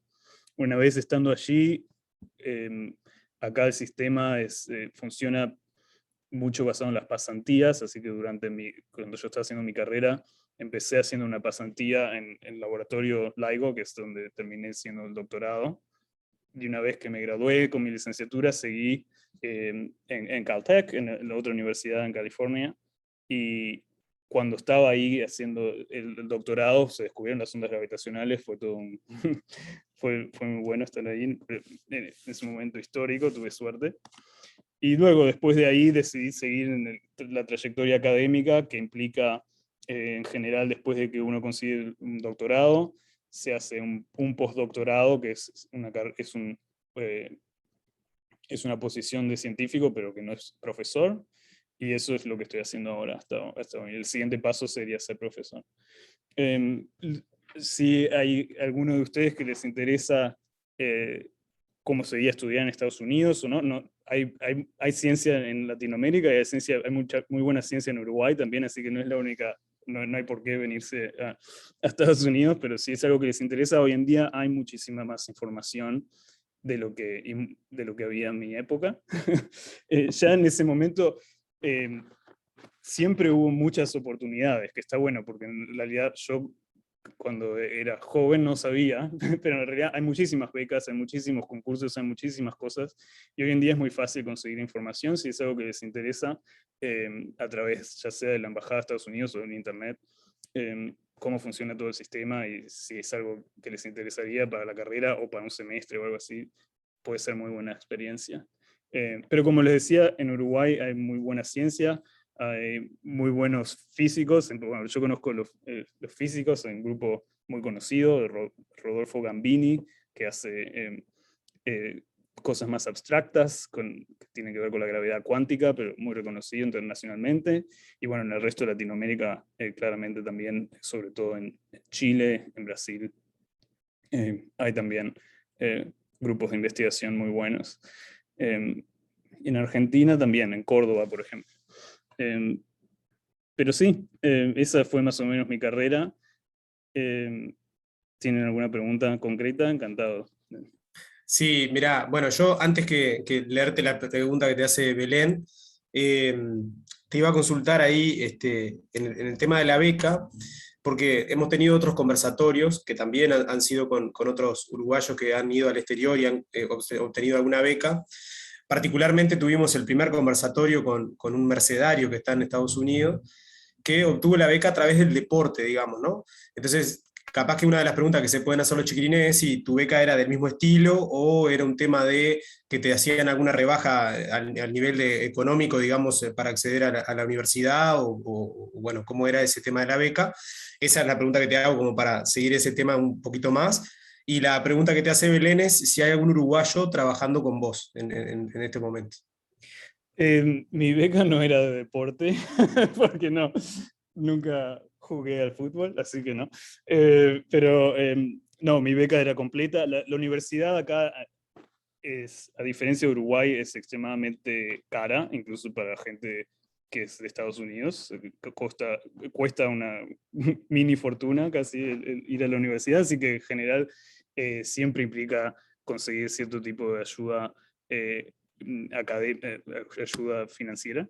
Una vez estando allí, acá el sistema funciona mucho basado en las pasantías, así que cuando yo estaba haciendo mi carrera, empecé haciendo una pasantía en el laboratorio LIGO, que es donde terminé siendo el doctorado. Y una vez que me gradué con mi licenciatura, seguí en Caltech, en la otra universidad en California, y cuando estaba ahí haciendo el doctorado, se descubrieron las ondas gravitacionales, fue todo fue muy bueno estar ahí en ese momento histórico, tuve suerte. Y luego, después de ahí, decidí seguir en la trayectoria académica, que implica, en general, después de que uno consigue un doctorado, se hace un postdoctorado, que es una posición de científico, pero que no es profesor, y eso es lo que estoy haciendo ahora hasta hoy. El siguiente paso sería ser profesor. Si hay alguno de ustedes que les interesa cómo sería estudiar en Estados Unidos o no, hay ciencia en Latinoamérica, y hay mucha, muy buena ciencia en Uruguay también, así que no es la única, no hay por qué venirse a Estados Unidos, pero si es algo que les interesa, hoy en día hay muchísima más información de lo que había en mi época. Ya en ese momento siempre hubo muchas oportunidades, que está bueno, porque en realidad yo cuando era joven no sabía, pero en realidad hay muchísimas becas, hay muchísimos concursos, hay muchísimas cosas, y hoy en día es muy fácil conseguir información si es algo que les interesa, a través ya sea de la Embajada de Estados Unidos o en Internet, cómo funciona todo el sistema, y si es algo que les interesaría para la carrera o para un semestre o algo así, puede ser muy buena experiencia. Pero como les decía, en Uruguay hay muy buena ciencia, hay muy buenos físicos. Bueno, yo conozco los físicos en un grupo muy conocido, Rodolfo Gambini, que hace cosas más abstractas, que tienen que ver con la gravedad cuántica, pero muy reconocido internacionalmente. Y bueno, en el resto de Latinoamérica, claramente también, sobre todo en Chile, en Brasil, hay también grupos de investigación muy buenos. En Argentina también, en Córdoba, por ejemplo. Pero sí, esa fue más o menos mi carrera. ¿Tienen alguna pregunta concreta? Encantado. Sí, mira, bueno, yo antes que leerte la pregunta que te hace Belén, te iba a consultar ahí en el tema de la beca, porque hemos tenido otros conversatorios que también han sido con otros uruguayos que han ido al exterior y han obtenido alguna beca. Particularmente tuvimos el primer conversatorio con un mercedario que está en Estados Unidos, que obtuvo la beca a través del deporte, digamos, ¿no? Entonces, capaz que una de las preguntas que se pueden hacer los chiquilines es si tu beca era del mismo estilo o era un tema de que te hacían alguna rebaja al nivel económico, digamos, para acceder a la universidad bueno, cómo era ese tema de la beca. Esa es la pregunta que te hago como para seguir ese tema un poquito más. Y la pregunta que te hace Belén es si hay algún uruguayo trabajando con vos en este momento. Mi beca no era de deporte, porque nunca jugué al fútbol, así que no. Pero no, mi beca era completa. La universidad acá a diferencia de Uruguay, es extremadamente cara, incluso para gente que es de Estados Unidos. Cuesta una mini fortuna casi ir a la universidad, así que en general siempre implica conseguir cierto tipo de ayuda, ayuda financiera.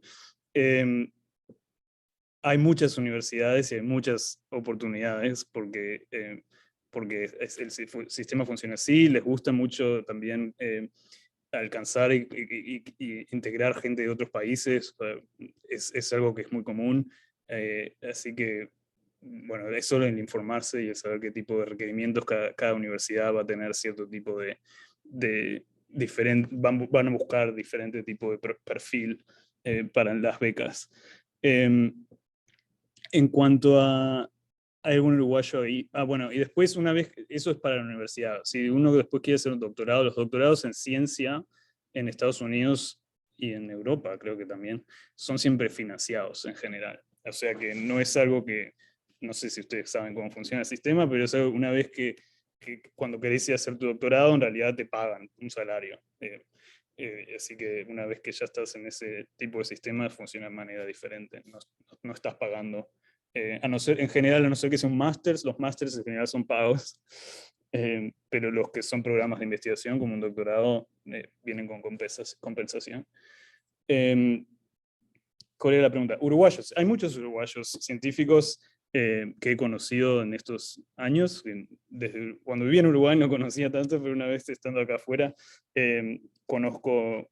Hay muchas universidades y hay muchas oportunidades porque el sistema funciona así, les gusta mucho también alcanzar y integrar gente de otros países, es algo que es muy común, así que, bueno, es solo el informarse y el saber qué tipo de requerimientos cada universidad va a tener cierto tipo de van a buscar diferente tipo de perfil para las becas. En cuanto a algún uruguayo ahí. Bueno, y después una vez, eso es para la universidad. Si uno después quiere hacer un doctorado, los doctorados en ciencia en Estados Unidos y en Europa, creo que también, son siempre financiados en general. O sea que no es algo que no sé si ustedes saben cómo funciona el sistema, pero es algo, una vez que cuando querés ir a hacer tu doctorado, en realidad te pagan un salario. Así que una vez que ya estás en ese tipo de sistema, funciona de manera diferente. No estás pagando. A no ser, en general, a no ser que sean másters, los másters en general son pagos. Pero los que son programas de investigación, como un doctorado, vienen con compensación. ¿Cuál era la pregunta? Uruguayos. Hay muchos uruguayos científicos que he conocido en estos años. Desde cuando vivía en Uruguay no conocía tanto, pero una vez estando acá afuera, conozco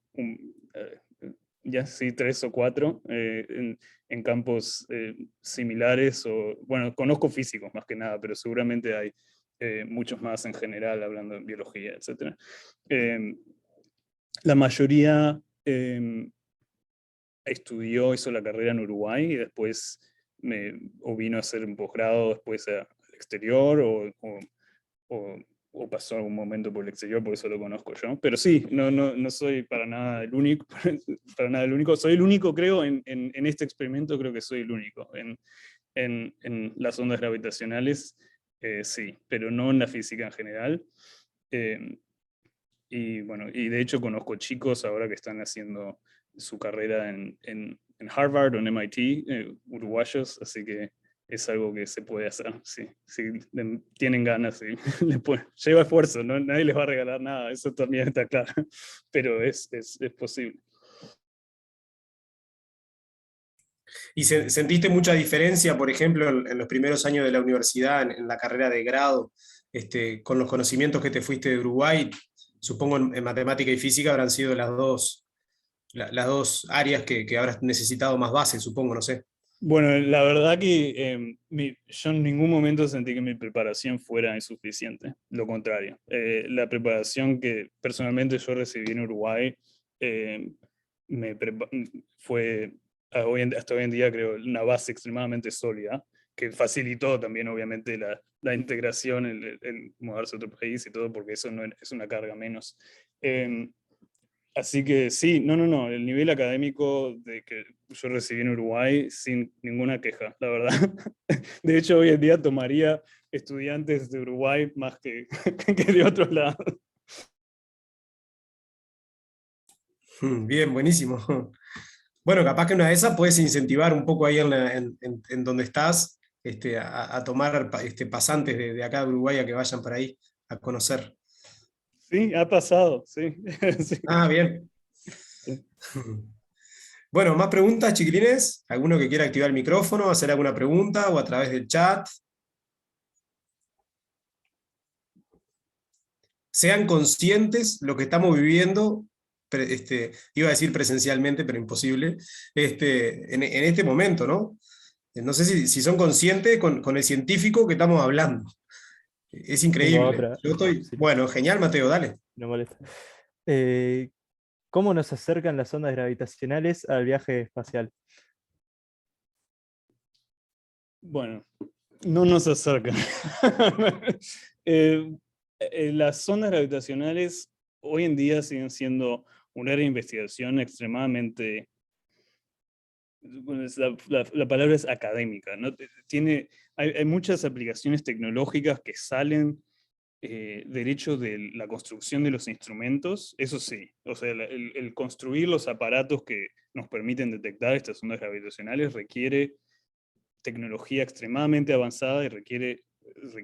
ya sí 3 o 4 en campos similares. Bueno, conozco físicos más que nada, pero seguramente hay muchos más en general, hablando de biología, etc. La mayoría hizo la carrera en Uruguay y después o vino a hacer un posgrado después al exterior o pasó algún momento por el exterior, por eso lo conozco yo. Pero sí, no soy para nada el único, para nada el único. Soy el único, creo, en este experimento, creo que soy el único. En las ondas gravitacionales, sí, pero no en la física en general. Y bueno, y de hecho conozco chicos ahora que están haciendo su carrera en Harvard o en MIT, uruguayos, así que es algo que se puede hacer, sí, si tienen ganas, sí. Lleva esfuerzo, ¿no? Nadie les va a regalar nada, eso también está claro, pero es posible. ¿Y sentiste mucha diferencia, por ejemplo, en los primeros años de la universidad, en la carrera de grado, con los conocimientos que te fuiste de Uruguay? Supongo en matemática y física habrán sido las dos áreas que habrás necesitado más base, supongo, no sé. Bueno, la verdad que yo en ningún momento sentí que mi preparación fuera insuficiente, lo contrario. La preparación que personalmente yo recibí en Uruguay eh, fue hasta hoy en día, creo, una base extremadamente sólida, que facilitó también obviamente la integración, el mudarse a otro país y todo, porque eso no es una carga menos. Así que sí, no, el nivel académico de que yo recibí en Uruguay, sin ninguna queja, la verdad. De hecho, hoy en día tomaría estudiantes de Uruguay más que de otros lados. Bien, buenísimo. Bueno, capaz que una de esas puedes incentivar un poco ahí en donde estás, a tomar pasantes de acá de Uruguay a que vayan para ahí a conocer. Sí, ha pasado, sí. Sí. Ah, bien. Bueno, más preguntas, chiquilines. ¿Alguno que quiera activar el micrófono, hacer alguna pregunta o a través del chat? Sean conscientes lo que estamos viviendo, iba a decir presencialmente, pero imposible, en este momento, ¿no? No sé si son conscientes con el científico que estamos hablando. Es Tengo increíble. otra, sí, Bueno, genial, Mateo, dale. no molesta. Eh, ¿Cómo nos acercan las ondas gravitacionales al viaje espacial? Bueno, no nos acercan. Eh, las ondas gravitacionales hoy en día siguen siendo un área de investigación extremadamente, bueno, la palabra es académica, ¿no? Hay muchas aplicaciones tecnológicas que salen del hecho de la construcción de los instrumentos, eso sí, o sea, el construir los aparatos que nos permiten detectar estas ondas gravitacionales requiere tecnología extremadamente avanzada y requiere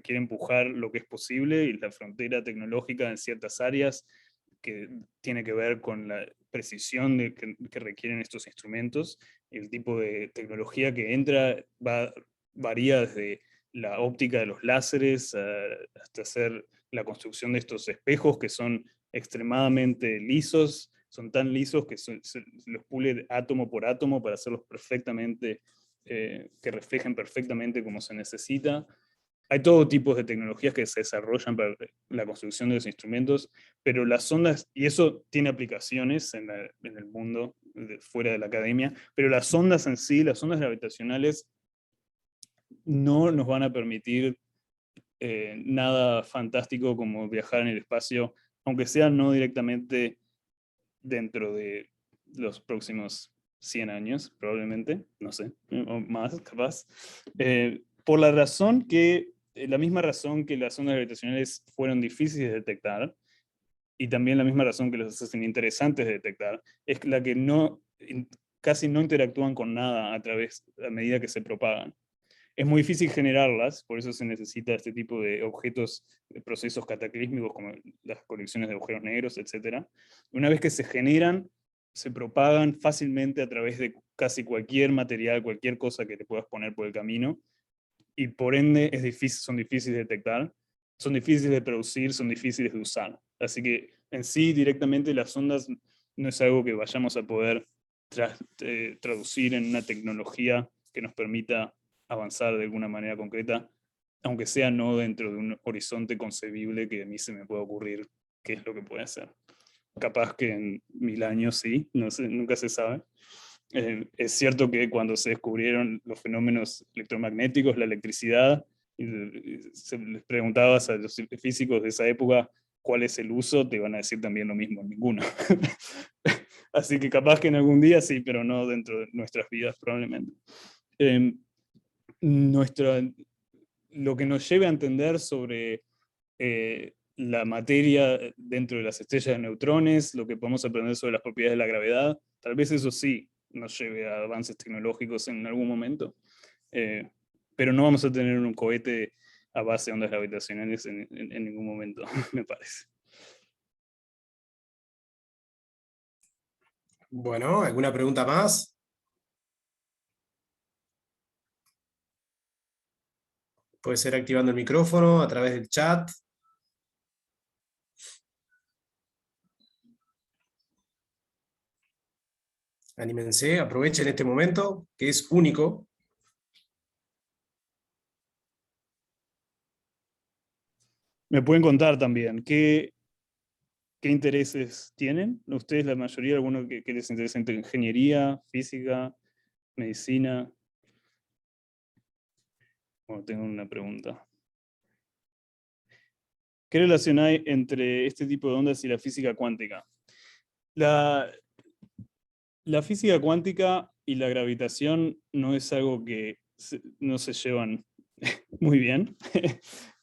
empujar lo que es posible y la frontera tecnológica en ciertas áreas que tiene que ver con la precisión que requieren estos instrumentos. El tipo de tecnología que entra varía desde la óptica de los láseres hasta hacer la construcción de estos espejos que son extremadamente lisos, son tan lisos que se los pule átomo por átomo para hacerlos perfectamente, que reflejen perfectamente como se necesita. Hay todo tipo de tecnologías que se desarrollan para la construcción de los instrumentos, pero las ondas, y eso tiene aplicaciones en el mundo, fuera de la academia, pero las ondas en sí, las ondas gravitacionales, no nos van a permitir nada fantástico como viajar en el espacio, aunque sea no directamente dentro de los próximos 100 años, probablemente, no sé, o más, capaz. por la razón que, la misma razón que las ondas gravitacionales fueron difíciles de detectar, y también la misma razón que los hacen interesantes de detectar, es la que casi no interactúan con nada a medida que se propagan. Es muy difícil generarlas, por eso se necesita este tipo de objetos, de procesos cataclísmicos como las colecciones de agujeros negros, etc. Una vez que se generan, se propagan fácilmente a través de casi cualquier material, cualquier cosa que te puedas poner por el camino, y por ende son difíciles de detectar, son difíciles de producir, son difíciles de usar. Así que en sí directamente las ondas no es algo que vayamos a poder traducir en una tecnología que nos permita avanzar de alguna manera concreta, aunque sea no dentro de un horizonte concebible que a mí se me pueda ocurrir qué es lo que puede hacer. Capaz que en 1000 años sí, no sé, nunca se sabe. Es cierto que cuando se descubrieron los fenómenos electromagnéticos, la electricidad, se les preguntabas a los físicos de esa época cuál es el uso, te van a decir también lo mismo, ninguno. Así que capaz que en algún día sí, pero no dentro de nuestras vidas probablemente. Lo que nos lleve a entender sobre la materia dentro de las estrellas de neutrones, lo que podemos aprender sobre las propiedades de la gravedad, tal vez eso sí nos lleve a avances tecnológicos en algún momento, pero no vamos a tener un cohete a base de ondas gravitacionales en ningún momento, me parece. Bueno, ¿alguna pregunta más? Puede ser activando el micrófono a través del chat. Anímense, aprovechen este momento, que es único. Me pueden contar también qué intereses tienen. Ustedes, la mayoría, algunos que les interesa en ingeniería, física, medicina. Bueno, tengo una pregunta. ¿Qué relación hay entre este tipo de ondas y la física cuántica? La física cuántica y la gravitación no es algo que no se llevan muy bien.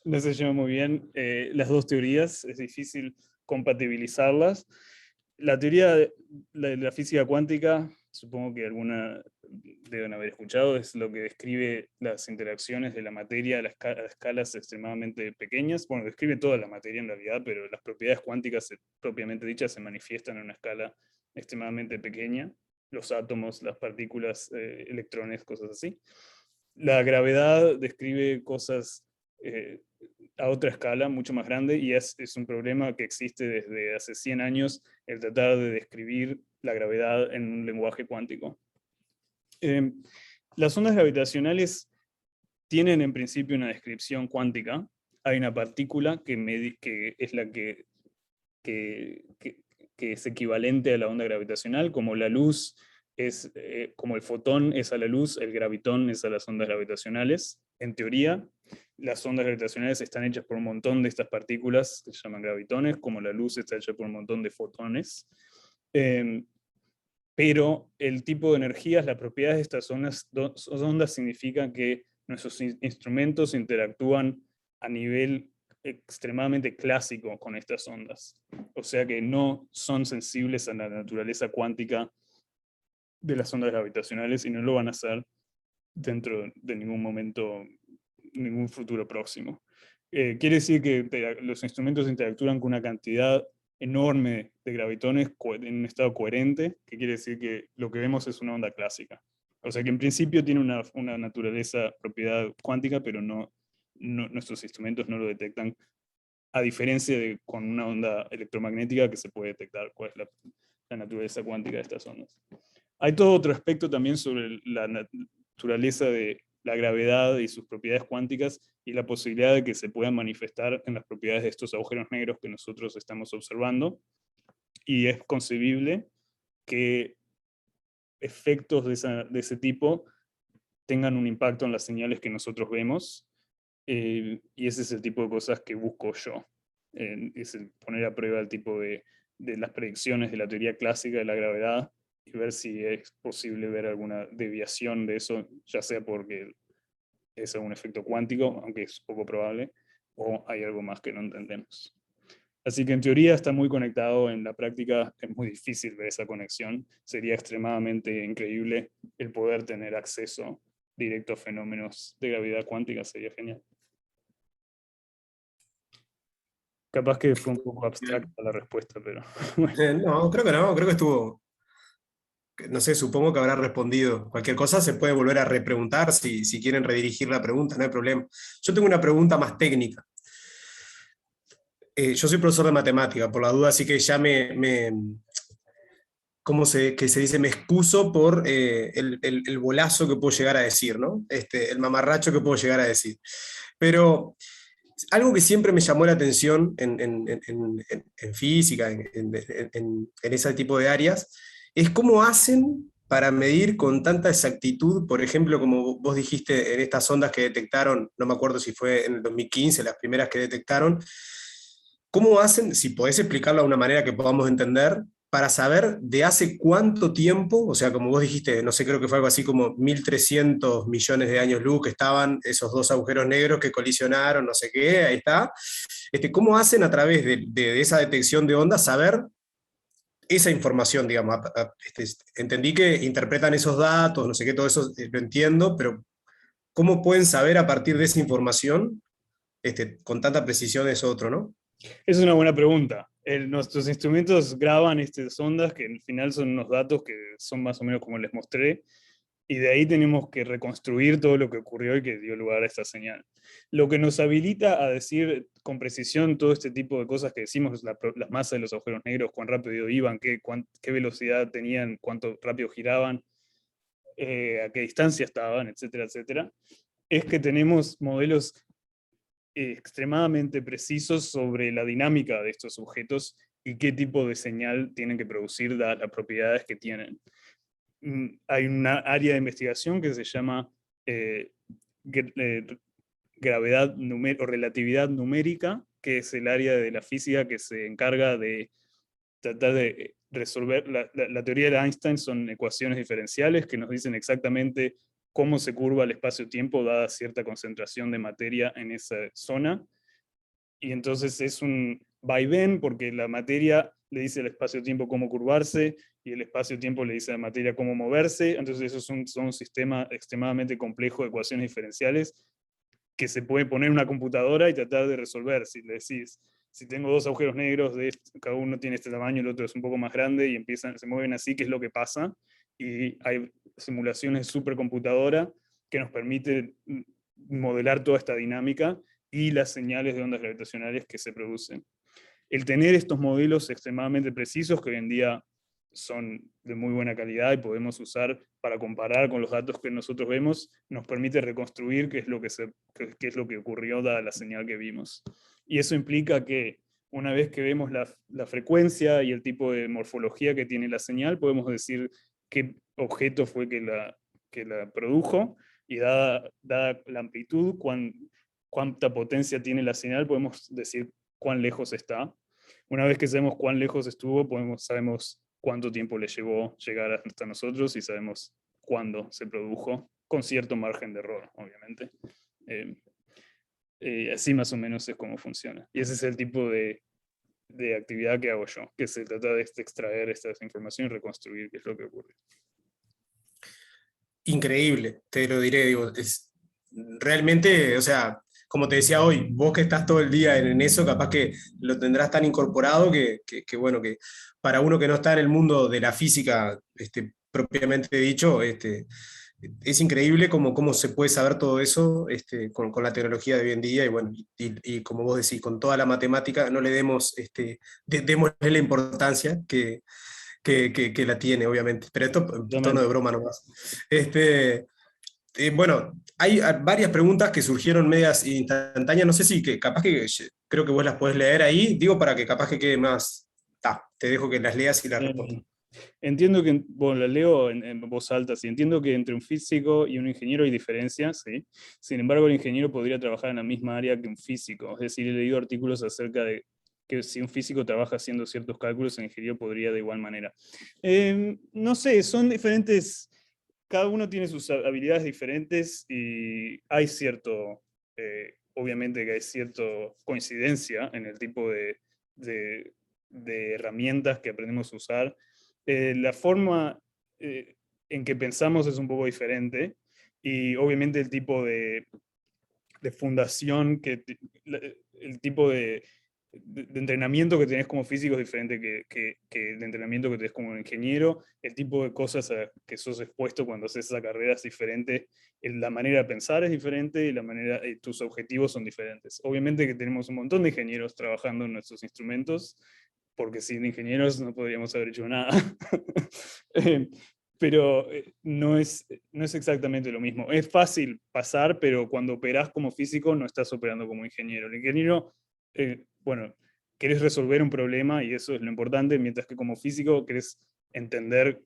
No se llevan muy bien las dos teorías, es difícil compatibilizarlas. La teoría de la física cuántica, supongo que alguna deben haber escuchado, es lo que describe las interacciones de la materia a escalas extremadamente pequeñas. Bueno, describe toda la materia en realidad, pero las propiedades cuánticas propiamente dichas se manifiestan en una escala extremadamente pequeña. Los átomos, las partículas, electrones, cosas así. La gravedad describe cosas a otra escala, mucho más grande, y es un problema que existe desde hace 100 años, el tratar de describir la gravedad en un lenguaje cuántico. Las ondas gravitacionales tienen en principio una descripción cuántica. Hay una partícula que es la que es equivalente a la onda gravitacional, como la luz es, como el fotón es a la luz, el gravitón es a las ondas gravitacionales. En teoría, las ondas gravitacionales están hechas por un montón de estas partículas que se llaman gravitones, como la luz está hecha por un montón de fotones. Pero el tipo de energías, las propiedades de estas ondas significan que nuestros instrumentos interactúan a nivel extremadamente clásico con estas ondas. O sea que no son sensibles a la naturaleza cuántica de las ondas gravitacionales y no lo van a hacer dentro de ningún momento, ningún futuro próximo. Quiere decir que los instrumentos interactúan con una cantidad enorme de gravitones en un estado coherente, que quiere decir que lo que vemos es una onda clásica. O sea que en principio tiene una naturaleza, propiedad cuántica, pero nuestros instrumentos no lo detectan, a diferencia de con una onda electromagnética que se puede detectar cuál es la naturaleza cuántica de estas ondas. Hay todo otro aspecto también sobre la naturaleza de la gravedad y sus propiedades cuánticas y la posibilidad de que se puedan manifestar en las propiedades de estos agujeros negros que nosotros estamos observando. Y es concebible que efectos de ese tipo tengan un impacto en las señales que nosotros vemos. Y ese es el tipo de cosas que busco yo. Es el poner a prueba el tipo de las predicciones de la teoría clásica de la gravedad y ver si es posible ver alguna deviación de eso, ya sea porque es un efecto cuántico, aunque es poco probable, o hay algo más que no entendemos. Así que en teoría está muy conectado, en la práctica es muy difícil ver esa conexión. Sería extremadamente increíble el poder tener acceso directo a fenómenos de gravedad cuántica, sería genial. Capaz que fue un poco abstracta la respuesta, pero bueno. No, creo que estuvo, no sé, supongo que habrá respondido. Cualquier cosa se puede volver a repreguntar si quieren redirigir la pregunta, no hay problema. Yo tengo una pregunta más técnica. Yo soy profesor de matemática, por la duda, así que ya ¿cómo que se dice? Me excuso por el bolazo que puedo llegar a decir, ¿no? El mamarracho que puedo llegar a decir. Pero algo que siempre me llamó la atención en física, en ese tipo de áreas, es cómo hacen para medir con tanta exactitud, por ejemplo, como vos dijiste, en estas ondas que detectaron, no me acuerdo si fue en el 2015, las primeras que detectaron, ¿cómo hacen, si podés explicarlo de una manera que podamos entender, para saber de hace cuánto tiempo, o sea, como vos dijiste, no sé, creo que fue algo así como 1.300 millones de años luz que estaban esos dos agujeros negros que colisionaron, no sé qué, ahí está. ¿Cómo hacen a través de esa detección de ondas saber esa información, digamos? Entendí que interpretan esos datos, no sé qué, todo eso lo entiendo, pero ¿cómo pueden saber a partir de esa información con tanta precisión eso otro, ¿no? Es una buena pregunta. Nuestros instrumentos graban estas ondas que al final son unos datos que son más o menos como les mostré, y de ahí tenemos que reconstruir todo lo que ocurrió y que dio lugar a esta señal. Lo que nos habilita a decir con precisión todo este tipo de cosas que decimos, las masas de los agujeros negros, cuán rápido iban, qué velocidad tenían, cuánto rápido giraban, a qué distancia estaban, etcétera, etcétera, es que tenemos modelos extremadamente precisos sobre la dinámica de estos objetos y qué tipo de señal tienen que producir dadas las propiedades que tienen. Hay una área de investigación que se llama gravedad o relatividad numérica, que es el área de la física que se encarga de tratar de resolver, la teoría de Einstein son ecuaciones diferenciales que nos dicen exactamente cómo se curva el espacio-tiempo dada cierta concentración de materia en esa zona. Y entonces es un vaivén porque la materia le dice al espacio-tiempo cómo curvarse y el espacio-tiempo le dice a la materia cómo moverse. Entonces eso son un sistema extremadamente complejo de ecuaciones diferenciales que se puede poner en una computadora y tratar de resolver. Si le decís, si tengo dos agujeros negros, cada uno tiene este tamaño, el otro es un poco más grande y se mueven así, ¿qué es lo que pasa? Y hay simulaciones de supercomputadora que nos permiten modelar toda esta dinámica y las señales de ondas gravitacionales que se producen. El tener estos modelos extremadamente precisos, que hoy en día son de muy buena calidad y podemos usar para comparar con los datos que nosotros vemos, nos permite reconstruir qué es lo que ocurrió dada la señal que vimos. Y eso implica que una vez que vemos la frecuencia y el tipo de morfología que tiene la señal, podemos decir qué objeto fue que la produjo, y dada la amplitud, cuánta potencia tiene la señal, podemos decir cuán lejos está. Una vez que sabemos cuán lejos estuvo, sabemos cuánto tiempo le llevó llegar hasta nosotros y sabemos cuándo se produjo, con cierto margen de error, obviamente. Así más o menos es como funciona. Y ese es el tipo de actividad que hago yo, que se trata de extraer esta información y reconstruir qué es lo que ocurre. Increíble, te lo diré, digo, es realmente, o sea, como te decía hoy, vos que estás todo el día en eso, capaz que lo tendrás tan incorporado bueno, que para uno que no está en el mundo de la física, propiamente dicho, es increíble cómo se puede saber todo eso con la tecnología de hoy en día, y bueno, y como vos decís, con toda la matemática, no le demos, démosle la importancia que la tiene, obviamente. Pero esto en tono de broma nomás. Bueno, hay varias preguntas que surgieron medias instantáneas. No sé si capaz que creo que vos las podés leer ahí. Digo para que capaz que quede más. Te dejo que las leas y las respondas. Entiendo que, bueno, la leo en voz alta, sí. Entiendo que entre un físico y un ingeniero hay diferencias, ¿sí? Sin embargo, el ingeniero podría trabajar en la misma área que un físico. Es decir, he leído artículos acerca de que si un físico trabaja haciendo ciertos cálculos, el ingeniero podría de igual manera. No sé, son diferentes cada uno tiene sus habilidades diferentes y hay obviamente que hay cierta coincidencia en el tipo de herramientas que aprendemos a usar. La forma en que pensamos es un poco diferente y obviamente el tipo de fundación, el tipo de entrenamiento que tenés como físico es diferente que el entrenamiento que tenés como ingeniero, el tipo de cosas a que sos expuesto cuando haces esa carrera es diferente, la manera de pensar es diferente y tus objetivos son diferentes. Obviamente que tenemos un montón de ingenieros trabajando en nuestros instrumentos, porque sin ingenieros no podríamos haber hecho nada. Pero no es exactamente lo mismo. Es fácil pasar, pero cuando operás como físico no estás operando como ingeniero. El ingeniero, bueno, querés resolver un problema y eso es lo importante, mientras que como físico querés entender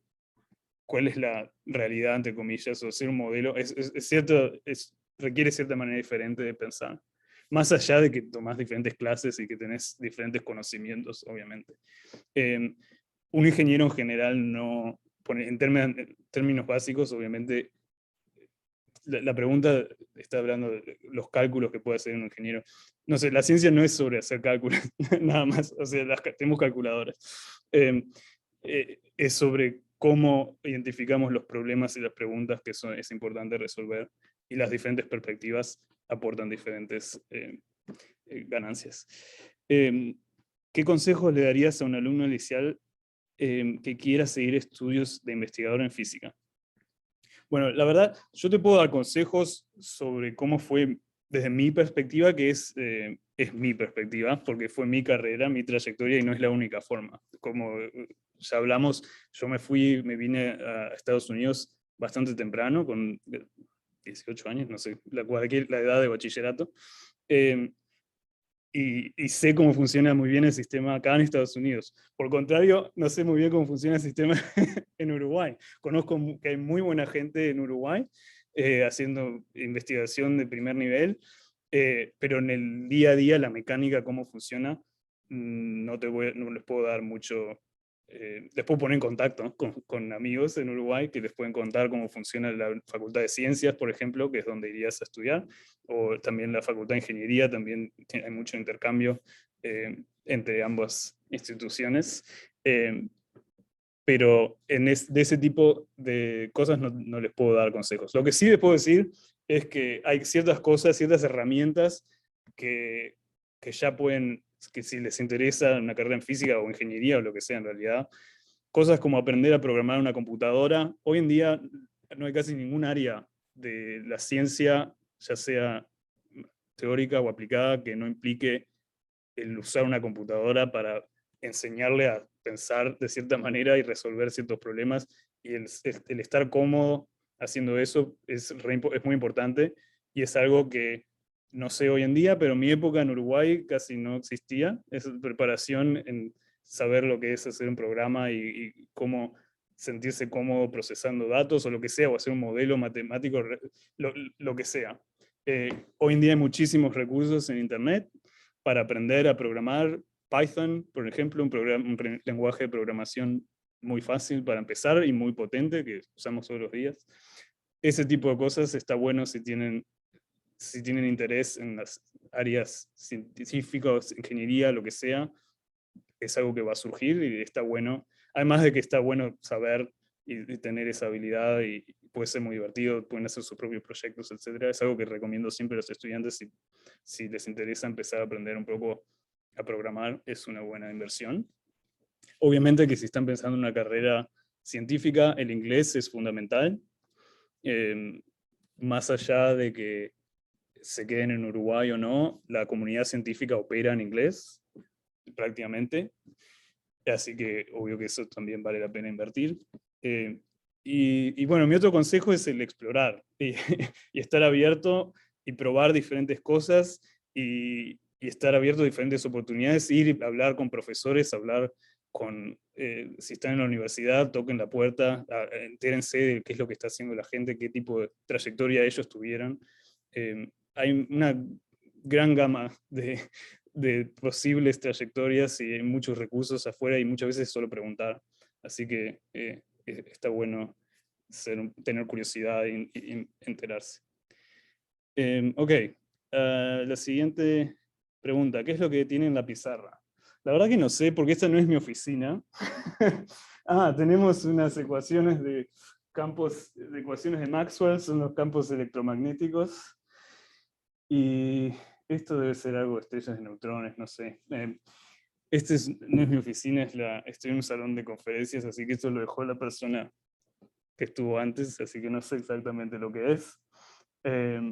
cuál es la realidad, entre comillas, o hacer un modelo. Es cierto, requiere cierta manera diferente de pensar. Más allá de que tomás diferentes clases y que tenés diferentes conocimientos, obviamente. Un ingeniero en general no, en términos básicos, obviamente, la pregunta está hablando de los cálculos que puede hacer un ingeniero. No sé, la ciencia no es sobre hacer cálculos, nada más, o sea, tenemos calculadoras. Es sobre cómo identificamos los problemas y las preguntas que es importante resolver, y las diferentes perspectivas aportan diferentes ganancias. ¿Qué consejos le darías a un alumno inicial que quiera seguir estudios de investigador en física? Bueno, la verdad, yo te puedo dar consejos sobre cómo fue desde mi perspectiva, que es mi perspectiva, porque fue mi carrera, mi trayectoria, y no es la única forma. Como ya hablamos, yo me vine a Estados Unidos bastante temprano, con 18 años, no sé, la edad de bachillerato. Y sé cómo funciona muy bien el sistema acá en Estados Unidos. Por contrario, no sé muy bien cómo funciona el sistema en Uruguay. Conozco que hay muy buena gente en Uruguay haciendo investigación de primer nivel, pero en el día a día, la mecánica, cómo funciona, no les puedo dar mucho. Les puedo poner en contacto, ¿no? con amigos en Uruguay que les pueden contar cómo funciona la Facultad de Ciencias, por ejemplo, que es donde irías a estudiar, o también la Facultad de Ingeniería, también hay mucho intercambio entre ambas instituciones. Pero de ese tipo de cosas no les puedo dar consejos. Lo que sí les puedo decir es que hay ciertas cosas, ciertas herramientas que ya pueden, que si les interesa una carrera en física o ingeniería o lo que sea en realidad, cosas como aprender a programar una computadora. Hoy en día no hay casi ningún área de la ciencia, ya sea teórica o aplicada, que no implique el usar una computadora para enseñarle a pensar de cierta manera y resolver ciertos problemas. Y el estar cómodo haciendo eso es muy importante, y es algo que no sé hoy en día, pero en mi época en Uruguay casi no existía esa preparación en saber lo que es hacer un programa y cómo sentirse cómodo procesando datos o lo que sea, o hacer un modelo matemático, lo que sea. Hoy en día hay muchísimos recursos en Internet para aprender a programar. Python, por ejemplo, un lenguaje de programación muy fácil para empezar y muy potente que usamos todos los días. Ese tipo de cosas está bueno si tienen interés en las áreas científicas, ingeniería, lo que sea. Es algo que va a surgir y está bueno. Además de que está bueno saber y tener esa habilidad, y puede ser muy divertido, pueden hacer sus propios proyectos, etc. Es algo que recomiendo siempre a los estudiantes si les interesa empezar a aprender un poco a programar, es una buena inversión. Obviamente que si están pensando en una carrera científica, el inglés es fundamental. Más allá de que se queden en Uruguay o no, la comunidad científica opera en inglés, prácticamente. Así que obvio que eso también vale la pena invertir. Y bueno, mi otro consejo es el explorar y estar abierto y probar diferentes cosas y estar abierto a diferentes oportunidades, ir a hablar con profesores, hablar con, si están en la universidad, toquen la puerta, entérense de qué es lo que está haciendo la gente, qué tipo de trayectoria ellos tuvieron. Hay una gran gama de posibles trayectorias y hay muchos recursos afuera y muchas veces solo preguntar. Así que está bueno tener curiosidad y enterarse. Ok, la siguiente pregunta, ¿qué es lo que tiene en la pizarra? La verdad que no sé, porque esta no es mi oficina. Tenemos unas ecuaciones de ecuaciones de Maxwell, son los campos electromagnéticos, y esto debe ser algo de estrellas de neutrones, no sé. No es mi oficina, estoy en un salón de conferencias, así que esto lo dejó la persona que estuvo antes, así que no sé exactamente lo que es.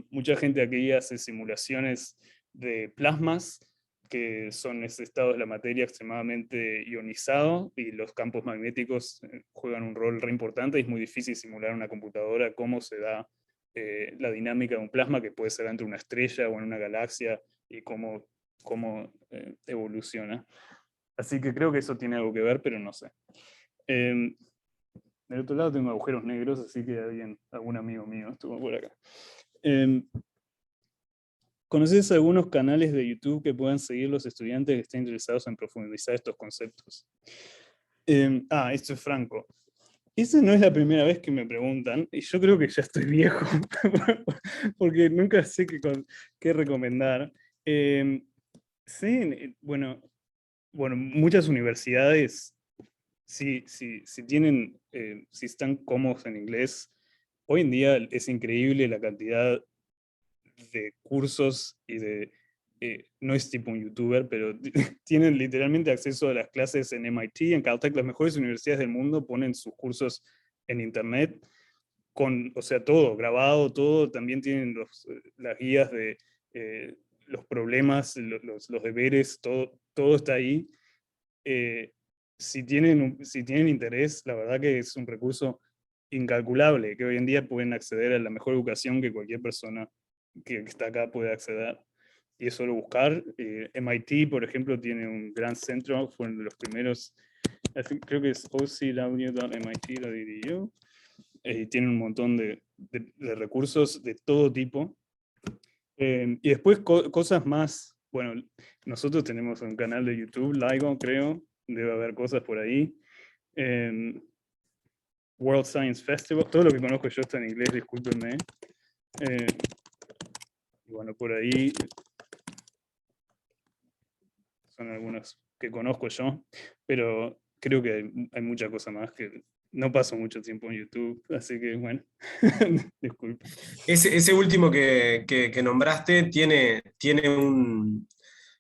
Mucha gente aquí hace simulaciones de plasmas, que son ese estado de la materia extremadamente ionizado, y los campos magnéticos juegan un rol re importante, y es muy difícil simular en una computadora cómo se da la dinámica de un plasma, que puede ser entre una estrella o en una galaxia, y cómo evoluciona. Así que creo que eso tiene algo que ver, pero no sé. Del otro lado tengo agujeros negros, así que algún amigo mío estuvo por acá. ¿Conoces algunos canales de YouTube que puedan seguir los estudiantes que estén interesados en profundizar estos conceptos? Esto es Franco. Esa no es la primera vez que me preguntan, y yo creo que ya estoy viejo, porque nunca sé qué recomendar. Sí, bueno, muchas universidades, si están cómodos en inglés, hoy en día es increíble la cantidad de cursos y no es tipo un youtuber, pero tienen literalmente acceso a las clases en MIT, en Caltech. Las mejores universidades del mundo ponen sus cursos en internet, o sea, todo grabado, todo. También tienen las guías de los problemas, los deberes, todo está ahí. Si tienen interés, la verdad que es un recurso incalculable, que hoy en día pueden acceder a la mejor educación que cualquier persona que está acá puede acceder. Y es solo buscar. MIT, por ejemplo, tiene un gran centro, fue uno de los primeros, creo que es ocw.mit.edu, y tiene un montón de recursos de todo tipo. Y después cosas más, bueno, nosotros tenemos un canal de YouTube, LIGO, creo, debe haber cosas por ahí. World Science Festival, todo lo que conozco yo está en inglés, discúlpenme. Y bueno, por ahí son algunos que conozco yo, pero creo que hay mucha cosa más que no paso mucho tiempo en YouTube, así que bueno, disculpe. Ese último que nombraste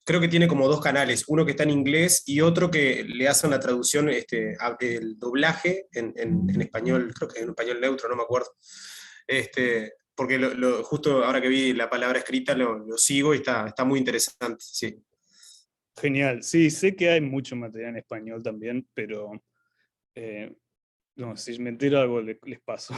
creo que tiene como dos canales, uno que está en inglés y otro que le hacen la traducción, el doblaje en español, creo que es en español neutro, no me acuerdo. Porque justo ahora que vi la palabra escrita lo sigo y está muy interesante, sí. Genial, sí, sé que hay mucho material en español también, pero no, si me entero algo les paso.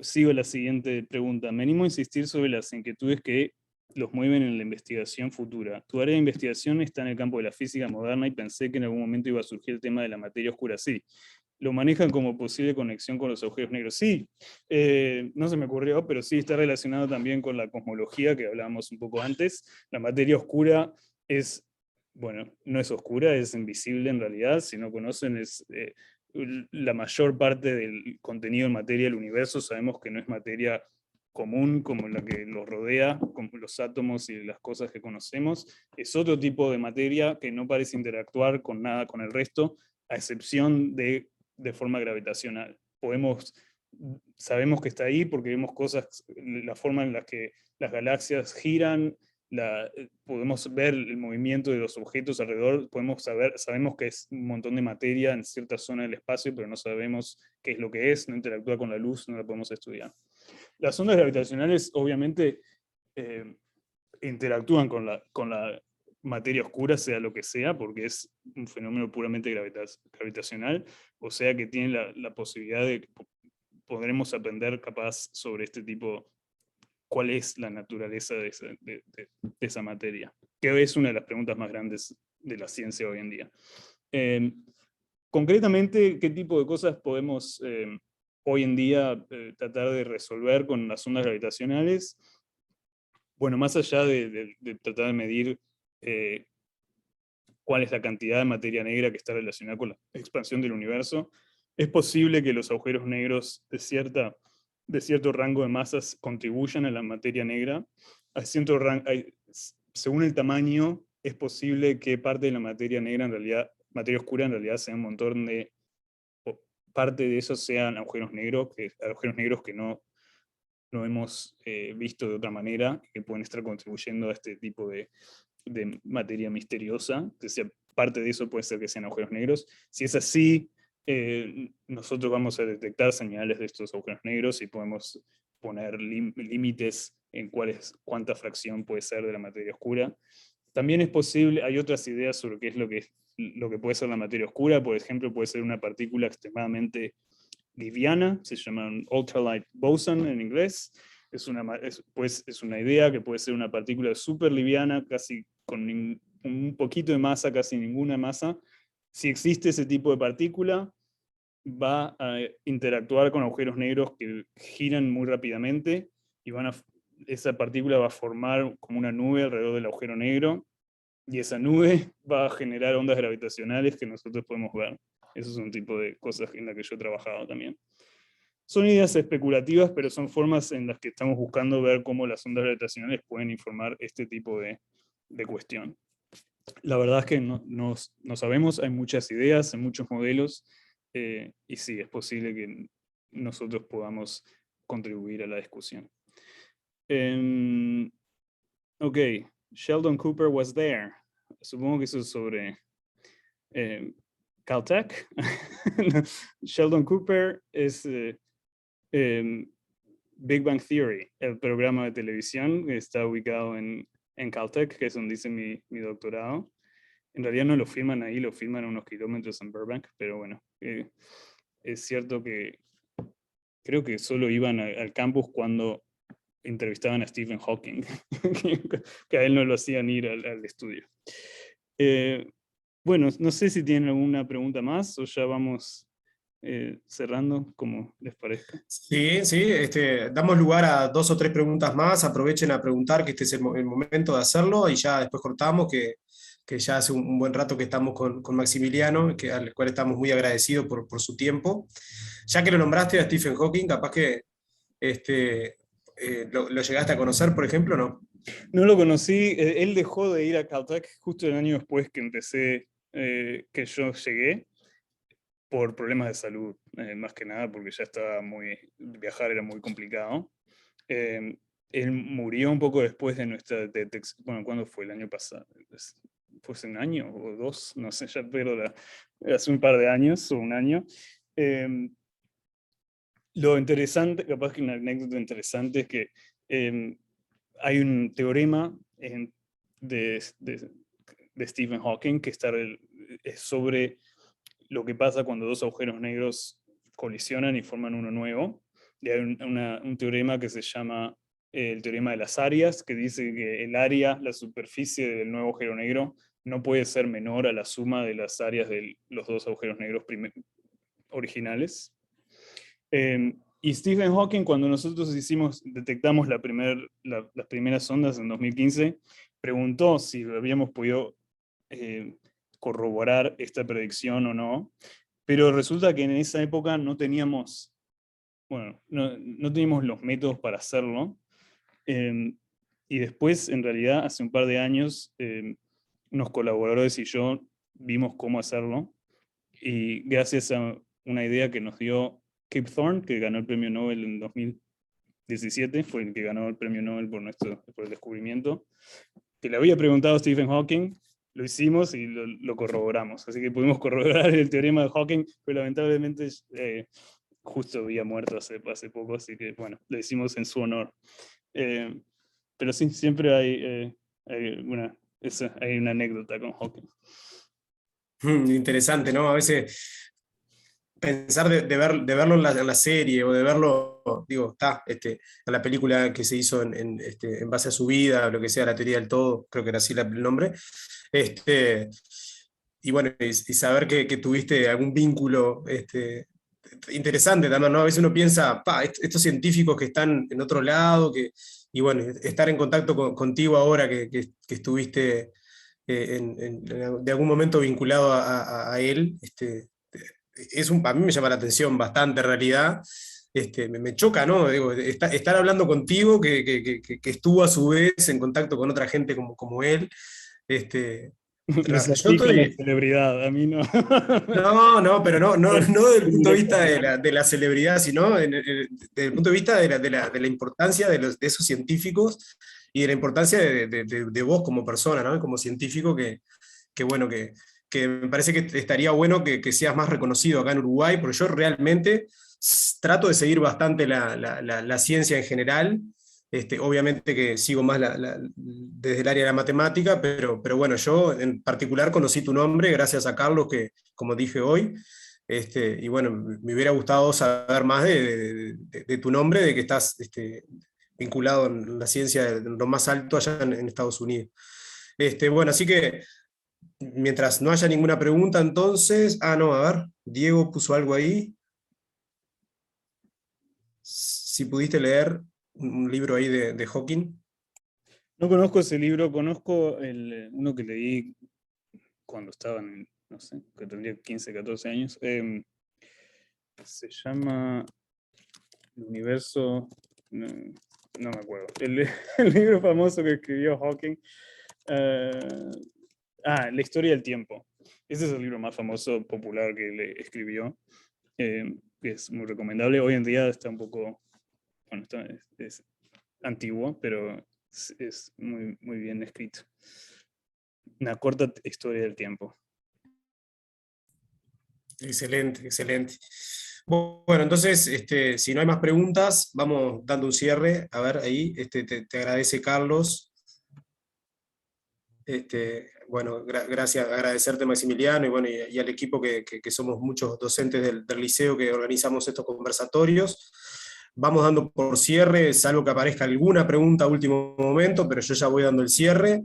Sigo la siguiente pregunta. Me animo a insistir sobre las inquietudes que los mueven en la investigación futura. Tu área de investigación está en el campo de la física moderna y pensé que en algún momento iba a surgir el tema de la materia oscura. Sí, lo manejan como posible conexión con los agujeros negros. Sí, no se me ocurrió, pero sí está relacionado también con la cosmología que hablábamos un poco antes. La materia oscura no es oscura, es invisible en realidad. Si no conocen, es la mayor parte del contenido en materia del universo. Sabemos que no es materia común como la que los rodea, como los átomos y las cosas que conocemos. Es otro tipo de materia que no parece interactuar con nada con el resto, a excepción de forma gravitacional. Sabemos que está ahí porque vemos cosas, la forma en la que las galaxias giran, podemos ver el movimiento de los objetos alrededor, sabemos que es un montón de materia en cierta zona del espacio, pero no sabemos qué es lo que es, no interactúa con la luz, no la podemos estudiar. Las ondas gravitacionales obviamente interactúan con la materia oscura, sea lo que sea, porque es un fenómeno puramente gravitacional, o sea que tiene la posibilidad de que podremos aprender capaz sobre este tipo, cuál es la naturaleza de esa materia, que es una de las preguntas más grandes de la ciencia hoy en día. Concretamente, ¿qué tipo de cosas podemos hoy en día tratar de resolver con las ondas gravitacionales? Bueno, más allá de tratar de medir cuál es la cantidad de materia negra que está relacionada con la expansión del universo, Es posible que los agujeros negros de cierto rango de masas contribuyan a la materia negra. Según el tamaño, es posible que parte de la materia negra, en realidad, materia oscura, en realidad sea un montón de... parte de eso sean agujeros negros que no hemos visto de otra manera, que pueden estar contribuyendo a este tipo de materia misteriosa. Entonces, parte de eso puede ser que sean agujeros negros. Si es así, nosotros vamos a detectar señales de estos agujeros negros y podemos poner límites en cuánta fracción puede ser de la materia oscura. También es posible, hay otras ideas sobre qué es lo que puede ser la materia oscura. Por ejemplo, puede ser una partícula extremadamente liviana, se llama un ultralight boson en inglés. Es una idea que puede ser una partícula súper liviana, casi con un poquito de masa, casi ninguna masa. Si existe ese tipo de partícula, va a interactuar con agujeros negros que giran muy rápidamente y esa partícula va a formar como una nube alrededor del agujero negro, y esa nube va a generar ondas gravitacionales que nosotros podemos ver. Eso es un tipo de cosas en las que yo he trabajado también. Son ideas especulativas, pero son formas en las que estamos buscando ver cómo las ondas gravitacionales pueden informar este tipo de cuestión. La verdad es que no sabemos, hay muchas ideas, hay muchos modelos, y sí, es posible que nosotros podamos contribuir a la discusión. Ok, Sheldon Cooper was there. Supongo que eso es sobre Caltech. Sheldon Cooper es Big Bang Theory, el programa de televisión que está ubicado en Caltech, que es donde hice mi doctorado. En realidad no lo filman ahí, lo filman a unos kilómetros en Burbank, pero bueno, es cierto que creo que solo iban al campus cuando entrevistaban a Stephen Hawking, que a él no lo hacían ir al estudio. Bueno, no sé si tienen alguna pregunta más o ya vamos cerrando, como les parezca. Sí, sí, damos lugar a 2 o 3 preguntas más, aprovechen a preguntar, que este es el momento de hacerlo, y ya después cortamos, que ya hace un buen rato que estamos con Maximiliano, al cual estamos muy agradecidos por su tiempo. Ya que lo nombraste a Stephen Hawking, capaz que lo llegaste a conocer, por ejemplo, ¿no? No lo conocí, él dejó de ir a Caltech justo el año después que empecé, que yo llegué, por problemas de salud, más que nada, porque ya estaba viajar era muy complicado. Él murió un poco después de nuestra detección, bueno, ¿cuándo fue? El año pasado. ¿Fue hace un año o 2? No sé, ya pierdo hace un par de años o un año. Lo interesante, capaz que una anécdota interesante, es que hay un teorema de Stephen Hawking que es sobre lo que pasa cuando dos agujeros negros colisionan y forman uno nuevo. Y hay un teorema que se llama el teorema de las áreas, que dice que el área, la superficie del nuevo agujero negro, no puede ser menor a la suma de las áreas de los dos agujeros negros originales. Y Stephen Hawking, cuando nosotros detectamos las primeras ondas en 2015, preguntó si habíamos podido corroborar esta predicción o no, pero resulta que en esa época no teníamos los métodos para hacerlo, y después, en realidad, hace un par de años, unos colaboradores y yo vimos cómo hacerlo, y gracias a una idea que nos dio Kip Thorne, que ganó el premio Nobel en 2017, fue el que ganó el premio Nobel por el descubrimiento, que le había preguntado a Stephen Hawking, lo hicimos y lo corroboramos. Así que pudimos corroborar el teorema de Hawking, pero lamentablemente justo había muerto hace poco, así que bueno, lo hicimos en su honor. Pero sí, siempre hay una anécdota con Hawking. Interesante, ¿no? A veces pensar de verlo en la serie, o de verlo, digo, en la película que se hizo en base a su vida, lo que sea, la teoría del todo, creo que era así el nombre, y bueno, y saber que tuviste algún vínculo interesante también, ¿no? A veces uno piensa, estos científicos que están en otro lado, y bueno, estar en contacto contigo ahora que estuviste de algún momento vinculado a él, a mí me llama la atención bastante en realidad. Me choca, ¿no? Digo, estar hablando contigo, que estuvo a su vez en contacto con otra gente como él. Este, Me yo salpica la estoy, celebridad, a mí no. no, pero no desde el punto de vista de la celebridad, sino desde el punto de vista de la importancia de esos científicos y de la importancia de vos como persona, ¿no? Como científico, bueno, que me parece que estaría bueno que seas más reconocido acá en Uruguay, porque yo realmente trato de seguir bastante la ciencia en general. Obviamente que sigo más desde el área de la matemática, pero bueno, yo en particular conocí tu nombre gracias a Carlos, que como dije hoy, y bueno, me hubiera gustado saber más de tu nombre, de que estás vinculado en la ciencia en lo más alto allá en Estados Unidos. Bueno, así que mientras no haya ninguna pregunta, entonces, no, a ver, Diego puso algo ahí. Si pudiste leer un libro ahí de Hawking. No conozco ese libro, conozco uno que leí cuando estaba en, no sé, que tendría 15, 14 años. Se llama El universo, no me acuerdo. El libro famoso que escribió Hawking. La historia del tiempo. Ese es el libro más famoso, popular que le escribió. Que es muy recomendable. Hoy en día está un poco, bueno, es antiguo, pero es muy, muy bien escrito. Una corta historia del tiempo. Excelente, excelente. Bueno, entonces, si no hay más preguntas, vamos dando un cierre. A ver, ahí, te agradece Carlos. Bueno, gracias, agradecerte Maximiliano y, bueno, y al equipo que somos muchos docentes del liceo que organizamos estos conversatorios. Vamos dando por cierre, salvo que aparezca alguna pregunta a último momento, pero yo ya voy dando el cierre.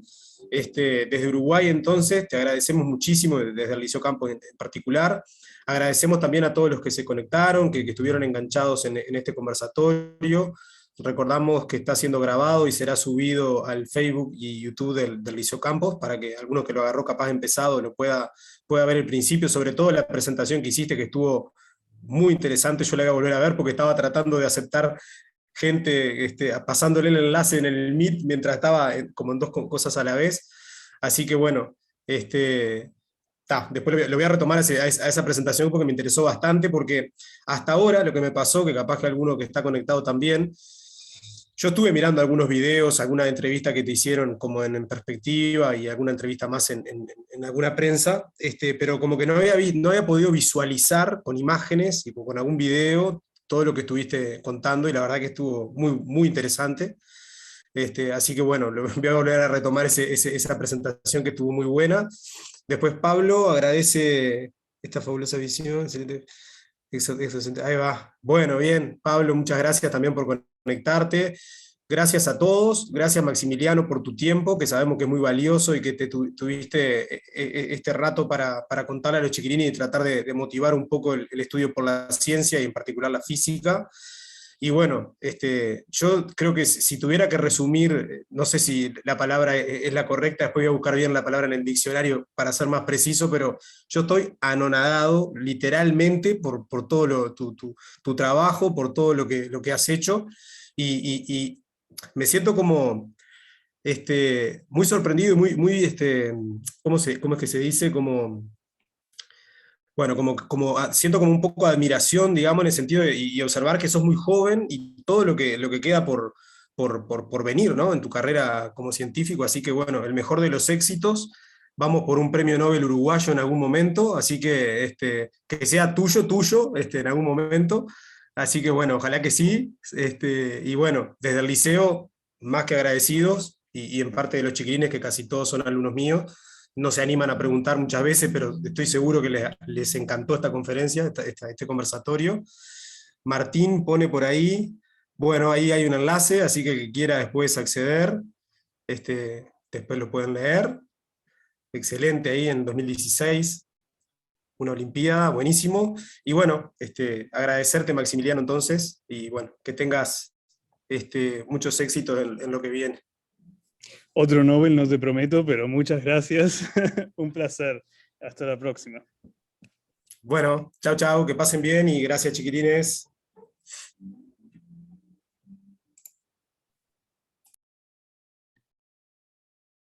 Desde Uruguay, entonces, te agradecemos muchísimo, desde el Liceo Campos en particular. Agradecemos también a todos los que se conectaron, que estuvieron enganchados en este conversatorio. Recordamos que está siendo grabado y será subido al Facebook y YouTube del Liceo Campos, para que alguno que lo agarró capaz empezado lo pueda ver el principio, sobre todo la presentación que hiciste, que estuvo muy interesante. Yo la voy a volver a ver porque estaba tratando de aceptar gente, pasándole el enlace en el Meet mientras estaba como en dos cosas a la vez. Así que bueno, después lo voy a retomar a esa presentación porque me interesó bastante, porque hasta ahora lo que me pasó, que capaz que alguno que está conectado también, yo estuve mirando algunos videos, alguna entrevista que te hicieron como en perspectiva y alguna entrevista más en alguna prensa, pero como que no había podido visualizar con imágenes y con algún video todo lo que estuviste contando, y la verdad que estuvo muy, muy interesante. Así que bueno, voy a volver a retomar esa presentación que estuvo muy buena. Después Pablo agradece esta fabulosa visión. Ahí va. Bueno, bien, Pablo, muchas gracias también por conectarte. Gracias a todos, gracias Maximiliano por tu tiempo, que sabemos que es muy valioso y que tuviste este rato para contarle a los chiquilines y tratar de motivar un poco el estudio por la ciencia y en particular la física. Y bueno, yo creo que si tuviera que resumir, no sé si la palabra es la correcta, después voy a buscar bien la palabra en el diccionario para ser más preciso, pero yo estoy anonadado literalmente por todo tu trabajo, por todo lo que has hecho, y me siento como muy sorprendido y muy ¿cómo es que se dice? Bueno, siento como un poco de admiración, digamos, en el sentido y observar que sos muy joven y todo lo que queda por venir, ¿no? En tu carrera como científico, así que bueno, el mejor de los éxitos. Vamos por un premio Nobel uruguayo en algún momento, así que sea tuyo, en algún momento. Así que bueno, ojalá que sí. Y bueno, desde el liceo, más que agradecidos, y en parte de los chiquilines, que casi todos son alumnos míos, no se animan a preguntar muchas veces, pero estoy seguro que les encantó esta conferencia, este conversatorio. Martín pone por ahí, bueno, ahí hay un enlace, así que quien quiera después acceder, después lo pueden leer. Excelente ahí en 2016, una Olimpiada, buenísimo. Y bueno, agradecerte Maximiliano entonces, y bueno, que tengas muchos éxitos en lo que viene. Otro Nobel, no te prometo, pero muchas gracias. Un placer. Hasta la próxima. Bueno, chau, chau, que pasen bien y gracias, chiquilines.